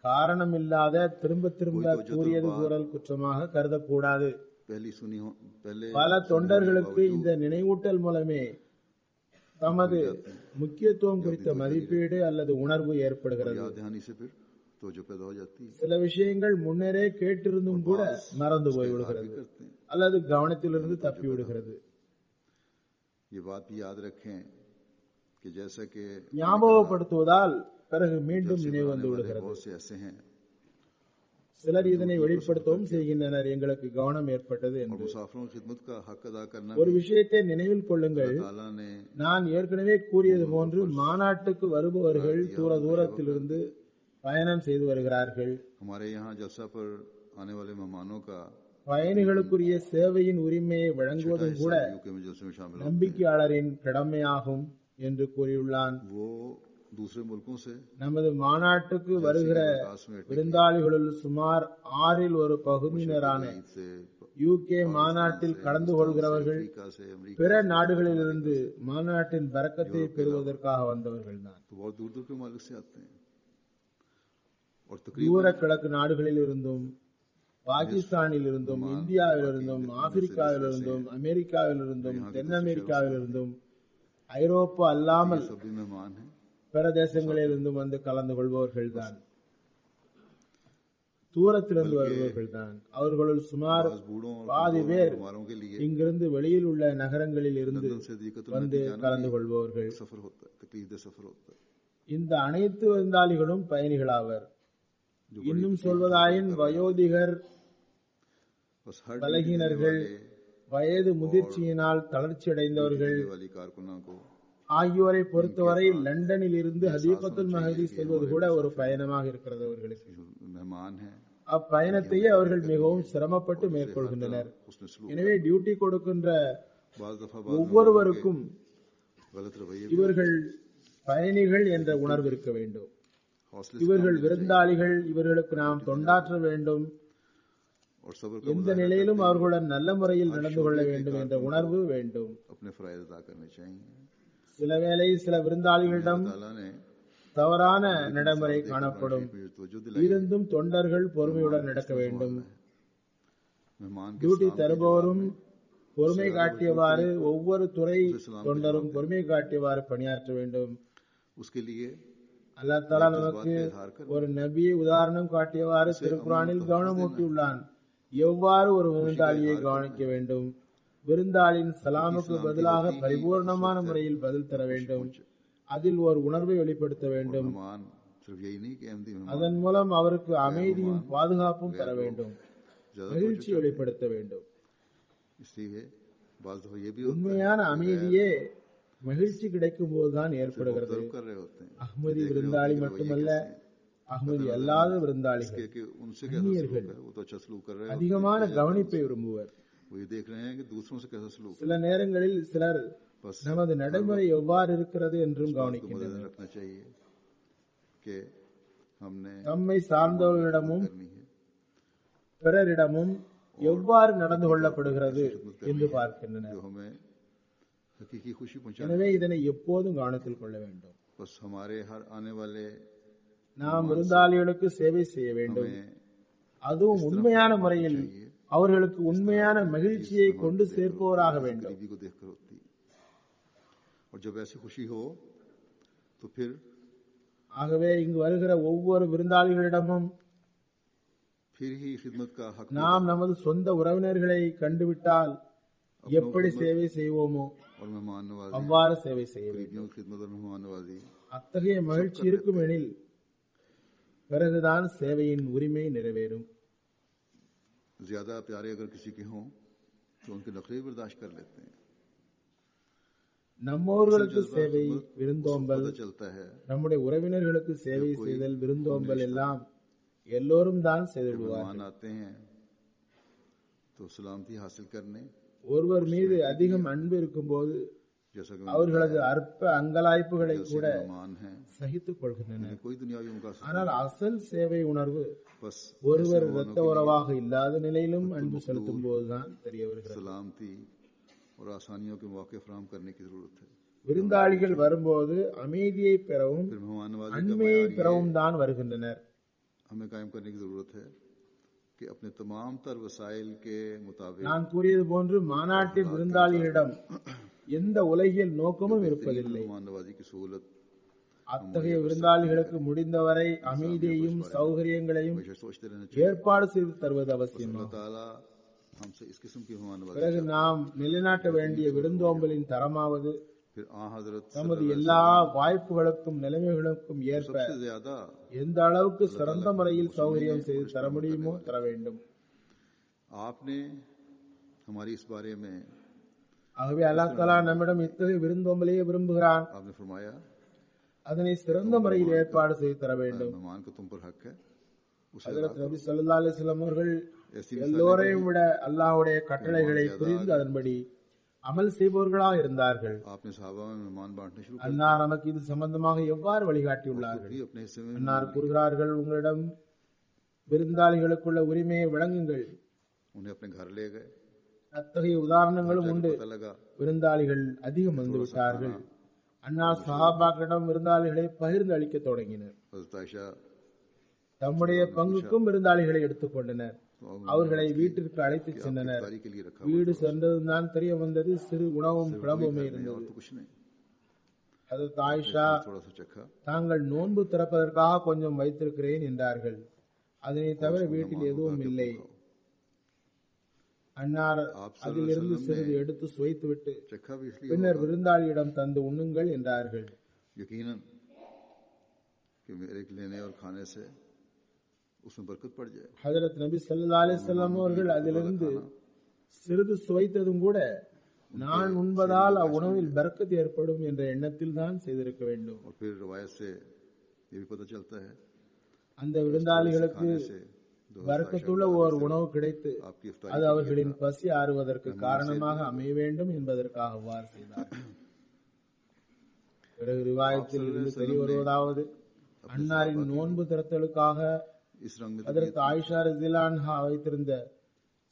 காரணமில்லாத திரும்ப திரும்ப கூறியது கூறல் குற்றமாக கருதக்கூடாது. पहली सुनी हो पहले பல தொண்டர்களுக்கு இந்த நினைவூட்டல் மூலமே தமது முக்கியத்துவம் குறித்த மதிப்பீடு அல்லது உணர்வு ஏற்படுகிறது. याद दहानी से फिर तो जो पैदा हो जाती है, சில விஷயங்கள் முன்னரே கேட்டிருந்தும் கூட மறந்து போய்விடுகிறது करते हैं। அல்லது கவனத்திலிருந்து தப்பி விடுகிறது. ये बात भी याद रखें कि जैसा कि ஞாபகப்படுத்துவதால் பிறகு மீண்டும் நினைவு வந்து விடுகிறது. बहुत से ऐसे हैं சிலர் இதனை வெளிப்படுத்தவும் செய்கின்றனர், எங்களுக்கு கவனம் ஏற்பட்டது और என்று. मुसाफिरों की खिदमत का हक अदा करना ஒரு भी விஷயத்தை நினைவில் கொள்ளுங்கள். ताला ने நான் ஏற்கனவே கூறியது போன்று மாநாட்டுக்கு வருபவர்கள் தூர தூரத்திலிருந்து பயணம் செய்து வருகிறார்கள். हमारे यहाँ जलसा पर आने वाले मेहमानों का பயணிகளுக்குரிய சேவையின் உரிமையை வழங்குவதும் கூட यूके में जलसे में शामिल होते நம்பிக்கையாளரின் கடமையாகும் என்று கூறியுள்ளான். हैं। वो दूसरे मुल्कों से நமது மாநாட்டுக்கு வருகிற விருந்தாளிகளுள் சுமார் 6 ஒரு பகுதியினரான से யூகே மாநாட்டில் கலந்து கொள்கிறவர்கள் अमेरिका से अमेरिका பிற நாடுகளிலிருந்து மாநாட்டின் பரக்கத்தை பெறுவதற்காக வந்தவர்கள் தான். तो बहुत दूर दूर के मालिक से आते हैं और தூர तकरीबन கிழக்கு நாடுகளில் இருந்தும் பாகிஸ்தானில் இருந்தும் இந்தியாவில் இருந்தும் ஆப்பிரிக்காவில் இருந்தும் அமெரிக்காவில் இருந்தும் தென் அமெரிக்காவில் இருந்தும் ஐரோப்பா அல்லாமல் सभी मेहमान हैं। பிற தேசங்களில் இருந்தும் வந்து கலந்து கொள்பவர்கள் தான், தூரத்திலிருந்து வருபவர்கள் தான். அவர்களுள் சுமார் आज बूढ़ों और பாதி பேர் बीमारों के लिए இங்கிருந்து வெளியில் உள்ள நகரங்களில் இருந்து लंदन से दिक्कत வந்து கலந்து கொள்பவர்கள். सफर होता है, तकलीफ दे सफर होता है। இந்த அனைத்து விருந்தாளிகளும் பயணிகளாவர். இன்னும் சொல்வதாயின் வயோதிகர், बस हर பலகீனர்கள், வயது முதிர்ச்சியினால் தளர்ச்சியடைந்தவர்கள் वाली कारकुनों को ஆகியோரை பொறுத்தவரை லண்டனில் இருந்து ஹதீகத்துல் மஹதி செல்வது கூட ஒரு பயணமாக இருக்கிறது அவர்களுக்கு. मेहमान हैं, அப்பயணத்தையே அவர்கள் மிகவும் சிரமப்பட்டு மேற்கொள்கின்றனர். எனவே டியூட்டி கொடுக்கின்ற बाज़ दफा ஒவ்வொருவருக்கும் गलत रवैये இவர்கள் பயணிகள் என்ற உணர்வு இருக்க வேண்டும். हौसले இவர்கள் விருந்தாளிகள், இவர்களுக்கு நாம் தொண்டாற்ற வேண்டும், और सब्र का எந்த நிலையிலும் அவர்களுடன் நல்ல முறையில் நடந்து கொள்ள வேண்டும் என்ற உணர்வு வேண்டும். अपने फराइज़ अदा करने चाहिए. சில வேளை சில விருந்தாளிகளிடம் ताला ने தவறான நடைமுறை காணப்படும். तवज्जो இருந்தும் தொண்டர்கள் பொறுமையுடன் நடக்க வேண்டும். मेहमान के டியூட்டி தருபவரும் பொறுமை காட்டியவாறு, ஒவ்வொரு துறை தொண்டரும் பொறுமை காட்டியவாறு பணியாற்ற வேண்டும். उसके लिए அல்லாஹ் தஆலா நமக்கு ஒரு நபியை உதாரணம் காட்டியவாறு திருக்குர்ஆனில் கவனமூட்டியுள்ளான். எவ்வாறு ஒரு விருந்தாளியை கவனிக்க வேண்டும், விருந்தாளின் சலாமுக்கு பதிலாக பரிபூர்ணமான முறையில் பதில் தர வேண்டும், அதில் ஒரு உணர்வை வெளிப்படுத்த வேண்டும், मेहमान सिर्फ यही नहीं कि अहमदी मेहमान அதன் மூலம் அவருக்கு அமைதியும் பாதுகாப்பும் தர வேண்டும், மகிழ்ச்சி வெளிப்படுத்த வேண்டும். इसलिए बाज़ दफा ये भी होता உண்மையான அமைதியே மகிழ்ச்சி கிடைக்கும் போதுதான் ஏற்படுகிறது. है कर रहे होते हैं அஹ்மதி விருந்தாளி மட்டுமல்ல, அஹ்மதி அல்லாத விருந்தாளிகள், कि उनसे कैसा सलूक है, वो तो अच्छा सलूक कर रहे हैं, அதிகமான கவனிப்பை விரும்புவர். वो ये देख रहे हैं कि दूसरों से कैसा सलूक है. சில நேரங்களில் சிலர் बस நமது நடைமுறை எவ்வாறு இருக்கிறது என்றும் को கவனிக்கின்றனர். मद्देनजर रखना चाहिए कि हमने தம்மை சார்ந்தவர்களிடமும் करनी है. பிறரிடமும் எவ்வாறு நடந்து கொள்ளப்படுகிறது என்று பார்க்கின்றனர். जो हमें हकीकी खुशी पहुंचाने, எனவே இதனை எப்போதும் கவனத்தில் கொள்ள வேண்டும். बस हमारे हर आने वाले நாம் விருந்தாளிகளுக்கு சேவை செய்ய வேண்டும், हमें அதுவும் உண்மையான முறையில் அவர்களுக்கு உண்மையான மகிழ்ச்சியை கொண்டு சேர்ப்பவராக வேண்டும். गरीबी को देखकर होती है. और जब ऐसी खुशी हो तो फिर ஆகவே இங்கு வருகிற ஒவ்வொரு விருந்தாளிகளிடமும் ही खिदमत का हक நாம் நமது சொந்த உறவினர்களை கண்டுவிட்டால் எப்படி சேவை செய்வோமோ और मेहमान नवाजी, அவ்வாறு சேவை செய்ய வேண்டும். गरीबियों की खिदमत और मेहमान नवाजी அத்தகைய மகிழ்ச்சி இருக்கும் எனில் பிறகுதான் சேவையின் உரிமை நிறைவேறும். ज्यादा प्यारे अगर किसी के हों तो उनके नखरे बर्दाश्त कर लेते हैं. நம்மோர்களுக்கு சேவை, விருந்தோம்பல், पता चलता है நம்முடைய உறவினர்களுக்கு சேவை செய்தல், விருந்தோம்பல் எல்லாம் எல்லோரும் தான் செய்து விடுவார். मेहमान आते हैं तो सलामती हासिल करने, ஒருவர் மீது அதிகம் அன்பு இருக்கும்போது जैसा कि அவர்களது அற்ப அங்கலாய்ப்புகளை கூட मेहमान हैं, சகித்துக் கொள்கின்றனர். कोई दुनियावी मुकासद ஆனால் அசல் சேவை உணர்வு बस ஒருவர் இரத்த உறவாக இல்லாத நிலையிலும் அன்பு செலுத்தும் போதுதான் தெரிய வருகிறது. सलामती और आसानियों के मौके फराहम करने की जरूरत है. விருந்தாளிகள் வரும்போது அமைதியை பெறவும் फिर मेहमान नवाजी का அண்மையை मयार ये பெறவும் தான் வருகின்றனர். हमें कायम करने की जरूरत है कि अपने तमाम तर वसाइल के मुताबिक நான் கூறியது போன்று மாநாட்டில் விருந்தாளிகளிடம் எந்த உலகியல் நோக்கமும் இருப்பதில்லை. मेहमान नवाजी की सहूलत அத்தகைய விருந்தாளிகளுக்கு முடிந்தவரை அமைதியையும் சௌகரியங்களையும் हमेशा सोचते रहना चाहिए. ஏற்பாடு செய்து தருவது அவசியம். अल्लाह ताला हमसे इस किस्म की मेहमान नवाजी, பிறகு நாம் நிலைநாட்ட வேண்டிய விருந்தோம்பலின் தரமாவது फिर आ हजरत நமது எல்லா வாய்ப்புகளுக்கும் நிலைமைகளுக்கும் ஏற்ப सबसे ज्यादा எந்த அளவுக்கு சிறந்த முறையில் சௌகரியம் செய்து தர முடியுமோ தர வேண்டும். आपने हमारी इस बारे में ஆகவே அல்லாஹ் தஆலா நம்மிடம் இத்தகைய விருந்தோம்பலையே விரும்புகிறான். आपने फरमाया அதனை சிறந்த முறையில் ஏற்பாடு செய்து தர வேண்டும். मेहमान को तुम पर हक है, उसे ஹஜ்ரத் நபி ஸல்லல்லாஹு அலைஹி வஸல்லம் அவர்கள் ऐसी எல்லோரையும் விட அல்லாஹ்வுடைய கட்டளைகளை புரிந்து அதன்படி அமல் செய்பவர்களாக இருந்தார்கள். आपने सहाबा में मेहमान बांटने शुरू कर அன்னார் நமக்கு இது சம்பந்தமாக எவ்வாறு வழிகாட்டியுள்ளார்கள். दिए. अपने हिस्से में அன்னார் கூறுகிறார்கள், உங்களிடம் விருந்தாளிகளுக்குள்ள உரிமையை வழங்குங்கள். उन्हें अपने घर ले गए. அத்தகைய உதாரணங்களும் உண்டு. पता लगा விருந்தாளிகள் அதிகம் வந்து விட்டார்கள். அன்னார் சஹாபாக்களிடம் விருந்தாளிகளை பகிர்ந்து அளிக்க தொடங்கினர். हज़रत आयशा தம்முடைய பங்குக்கும் விருந்தாளிகளை எடுத்துக்கொண்டனர். அவர்களை வீட்டிற்கு அழைத்துச் சென்றனர். तारी के लिए रखा வீடு சென்றதும் தான் தெரிய வந்தது சிறு உணவும் குழம்புமே और இருந்தது. तो कुछ नहीं. ஹஜ்ரத் ஆயிஷா थोड़ा सा चखा, தாங்கள் நோன்பு திறப்பதற்காக கொஞ்சம் வைத்திருக்கிறேன் என்றார்கள். அதனை தவிர வீட்டில் எதுவும் இல்லை. அன்னார் அதிலிருந்து சிறிது எடுத்து சுவைத்துவிட்டு चखा भी इसलिए பின்னர் விருந்தாளியிடம் தந்து உண்ணுங்கள் என்றார்கள். यकीनन कि मेरे लेने और खाने से उसमें बरकत पड़ जाए। ஹஜரத் நபி ஸல்லல்லாஹு அலைஹி வஸல்லம் அவர்கள் அதிலிருந்து சிறிது சுவைத்ததும் கூட நான் உண்பதால் அவ்வுணவில் பரக்கத் ஏற்படும் என்ற எண்ணத்தில் தான் செய்திருக்க வேண்டும். और फिर रिवायत से ये भी पता चलता है அந்த விருந்தாளிகளுக்கு பரக்கத்துள்ள ஓர் உணவு கிடைத்து அது அவர்களின் பசி ஆறுவதற்கு காரணமாக அமைய வேண்டும் என்பதற்காக அவ்வாறு செய்தார். பிறகு ரிவாயத்தில் இருந்து தெரிய வருவதாவது, அன்னாரின் நோன்பு திறத்தலுக்காக इस रंग में அதற்கு ஆயிஷா ரலியல்லாஹு அன்ஹா வைத்திருந்த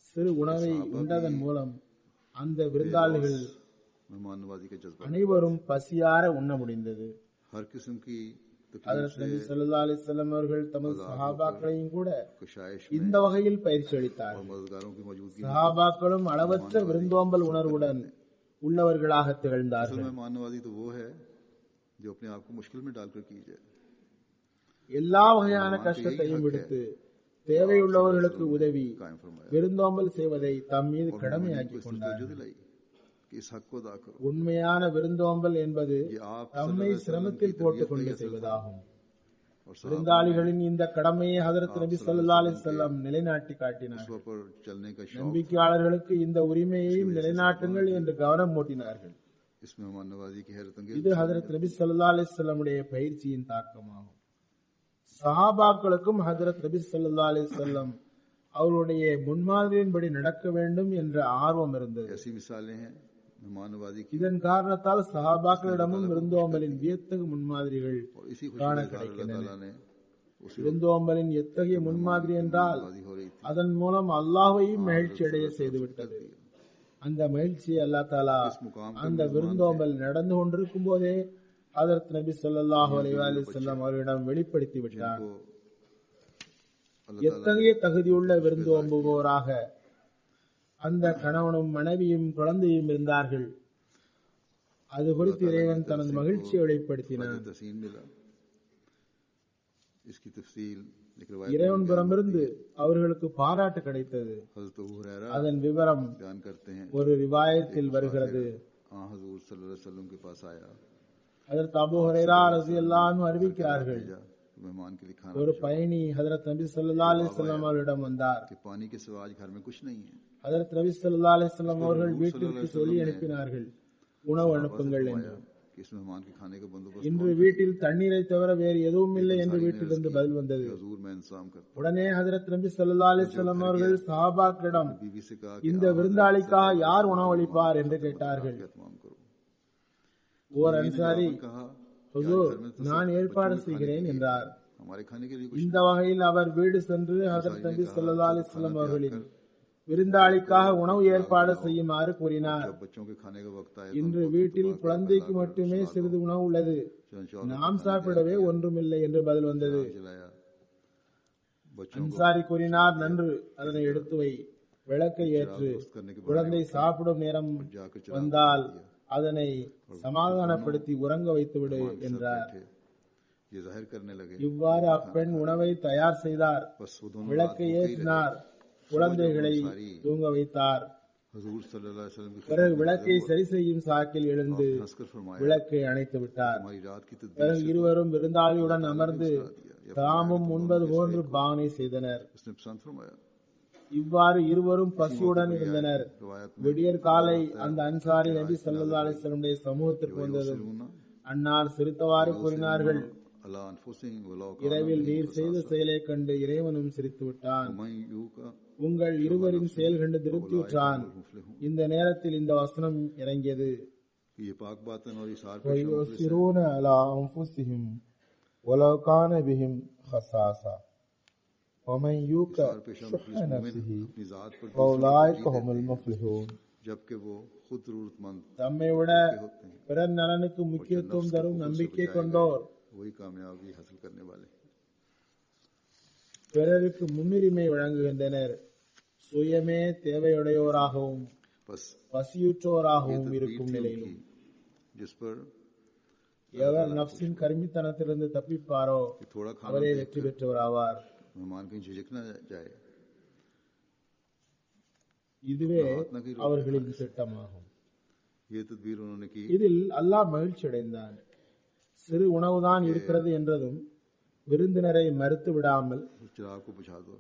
சிறு உணவை உண்டதன் மூலம் அந்த விருந்தாளிகள் मेहमान नवाजी के जज्बा அனைவரும் பசியார உண்ண முடிந்தது. हर किस्म की ஹஜ்ரத் நபி ஸல்லல்லாஹு அலைஹி வஸல்லம் அவர்கள் தமது சஹாபாக்களையும் கூட कशाइश இந்த வகையில் பயிற்சி அளித்தார். और मददगारों की मौजूदगी சஹாபாக்களும் அளவற்ற விருந்தோம்பல் உணர்வுடன் உள்ளவர்களாக திகழ்ந்தார்கள். मेहमान नवाजी तो वो है जो अपने आप को मुश्किल में डालकर की जाए। எல்லா வகையான கஷ்டத்தையும் விடுத்து தேவையுள்ளவர்களுக்கு உதவி कायम फरमाया விருந்தோம்பல் செய்வதை தம் மீது और கடமையாக்கி को इस கொண்டார். तवज्जो दिलाई कि इस हक को अदा करो। உண்மையான விருந்தோம்பல் என்பது ये आप தம்மை சிரமத்தில் போட்டுக்கொண்டு செய்வதாகும். और விருந்தாளிகளின் இந்த கடமையை ஹஜ்ரத் நபி ஸல்லல்லாஹு அலைஹி வஸல்லம் நிலைநாட்டி காட்டினார். साहबा पर चलने का शौक நம்பிக்கையாளர்களுக்கு இந்த உரிமையையும் நிலைநாட்டுங்கள் என்று கவனம் மூட்டினார்கள். इस मेहमान नवाजी की हैरत अंगेज இது ஹஜ்ரத் நபி ஸல்லல்லாஹு அலைஹி வஸல்லமுடைய பயிற்சியின் தாக்கமாகும். சஹாபாக்களுக்கும் ஹஜ்ரத் நபி ஸல்லல்லாஹு அலைஹி வஸல்லம் அவருடைய முன்மாதிரியின்படி நடக்க வேண்டும் என்ற ஆர்வம் இருந்தது. ऐसी मिसालें हैं मेहमान नवाजी की இதன் காரணத்தால் சஹாபாக்களிடமும் விருந்தோம்பலின் வியத்தகு முன்மாதிரிகள் और इसी காண खुशी கிடைக்கின்றன. अल्लाह ने उसी விருந்தோம்பலின் எத்தகைய முன்மாதிரி என்றால் नवाजी हो रही थी। அதன் மூலம் அல்லாஹ்வையும் மகிழ்ச்சி அடைய செய்துவிட்டது. அந்த மகிழ்ச்சியை அல்லாஹ் தாலா அந்த விருந்தோம்பல் நடந்து கொண்டிருக்கும் போதே ஹஜ்ரத் நபி ஸல்லல்லாஹு அலைஹி வஸல்லம் அவர்களிடம் வெளிப்படுத்தி விட்டார். को अल्लाह எத்தகைய தகுதியுள்ள விருந்தோம்புவோராக அந்த கணவனும் மனைவியும் குழந்தையும் இருந்தார்கள். அது குறித்து இறைவன் தனது மகிழ்ச்சியை வெளிப்படுத்தினார். तस्सीन मिला। इसकी तफसील एक रिवायत இறைவன் புறமிருந்து அவர்களுக்கு பாராட்டு கிடைத்தது. हज़रत अबू हुरैरा அதன் விவரம் बयान करते हैं ஒரு ரிவாயத்தில் வருகிறது. हुजूर सल्लल्लाहु अलैहि वसल्लम के पास आया, ஹஜ்ரத் அபூ ஹுரைரா ரலியல்லாஹு அன்ஹு அறிவிக்கிறார்கள், मेहमान के लिए खाना ஒரு பயணி ஹஜ்ரத் நபி ஸல்லல்லாஹு அலைஹி வஸல்லம் அவர்களிடம் வந்தார். कि पानी के सिवा आज घर में कुछ नहीं है। ஹஜ்ரத் நபி ஸல்லல்லாஹு அலைஹி வஸல்லம் அவர்கள் வீட்டிற்கு சொல்லி அனுப்பினார்கள், உணவு அனுப்புங்கள் என்று. कि इस मेहमान के खाने का बंदोबस्त இன்று வீட்டில் தண்ணீரை தவிர வேறு எதுவும் இல்லை என்று வீட்டிலிருந்து பதில் வந்தது. हुजूर मैं इंतजाम करता உடனே ஹஜ்ரத் நபி ஸல்லல்லாஹு அலைஹி வஸல்லம் அவர்கள் சஹாபாக்களிடம் हूं। बीवी से कहा இந்த விருந்தாளிக்காக யார் உணவளிப்பார் என்று கேட்டார்கள். तमाम करो। ஓர் அன்சாரி कहा ஹுசூர் நான் ஏற்பாடு செய்கிறேன் என்றார். हमारे खाने के लिए कुछ இந்த வகையில் அவர் வீடு சென்று ஹஜ்ரத் நபி ஸல்லல்லாஹு அலைஹி வஸல்லம் அவர்களின் விருந்தாளிக்காக உணவு ஏற்பாடு செய்யுமாறு கூறினார். जब बच्चों के खाने का वक्त आया இன்று வீட்டில் குழந்தைக்கு மட்டுமே சிறிது உணவு உள்ளது, நாம் சாப்பிடவே ஒன்றுமில்லை என்று பதில் வந்தது. जलाया। बच्चों அன்சாரி கூறினார், நன்று, அதனை எடுத்து வை, விளக்கை ஏற்று, குழந்தை சாப்பிடும் நேரம் வந்தால் அதனை சமாதானப்படுத்தி உறங்க வைத்துவிடு என்றார். ये जाहिर करने लगे। இவ்வாறு அப்பெண் உணவை தயார் செய்தார், बस वो दोनों விளக்கை ஏற்றினார், குழந்தைகளை தூங்க வைத்தார். हुजूर सल्लल्लाहु अलैहि वसल्लम की பிறகு விளக்கை சரி செய்யும் சாக்கில் எழுந்து हंसकर फरमाया, விளக்கை அணைத்து விட்டார். हमारी रात की तदबीर பிறகு இருவரும் விருந்தாளியுடன் அமர்ந்து தாமும் உண்பது போன்று பாவனை செய்தனர். उसने पसंद फरमाया। இவ்வாறு இருவரும் பசியுடன் இருந்தனர். रिवायत விடியற் காலை அந்த அன்சாரி நபி ஸல்லல்லாஹு அலைஹி வஸல்லம் சமூகத்திற்கு வந்ததும் அன்னார் சிரித்தவாறு கூறினார்கள், अल्लाह अनफुसिहिम वलौ இரவில் நீர் செய்த செயலை கண்டு இறைவனும் சிரித்து விட்டான். मैं यूका உங்கள் இருவரின் செயல் கண்டு திருப்தியுற்றான். இந்த நேரத்தில் இந்த வசனம் இறங்கியது. कि ये पाक बातन और इशार पे وَيُؤْثِرُونَ عَلَى أَنفُسِهِمْ وَلَوْ كَانَ بِهِمْ خَصَاصَةٌ وَمَنْ يُوقَ شُحَّ نَفْسِهِ अपनी जात पर فَأُولَٰئِكَ هُمُ الْمُفْلِحُونَ. जबकि वो खुद जरूरतमंद தம்மை விட பிறர் நலனுக்கு முக்கியத்துவம் தரும் நம்பிக்கை கொண்டோர் वही कामयाबी हासिल करने वाले। பிறருக்கு முன்னுரிமை வழங்குகின்றனர், சுயமே தேவையுடையோராகவும் बस பசியுற்றோராகவும் இருக்கும் நிலையிலும். जिस पर எவர் நப்சின் கருமித்தனத்திலிருந்து தப்பிப்பாரோ कि थोड़ा खाना அவரே வெற்றி பெற்றவராவார். मेहमान कहीं झिझक न जाए। இதுவே அவர்களின் திட்டமாகும். ये तदबीर उन्होंने की। இதில் அல்லாஹ் மகிழ்ச்சி அடைந்தான். சிறு உணவுதான் இருக்கிறது என்றதும் விருந்தினரை மறுத்து விடாமல் उस चिराग को बुझा दो।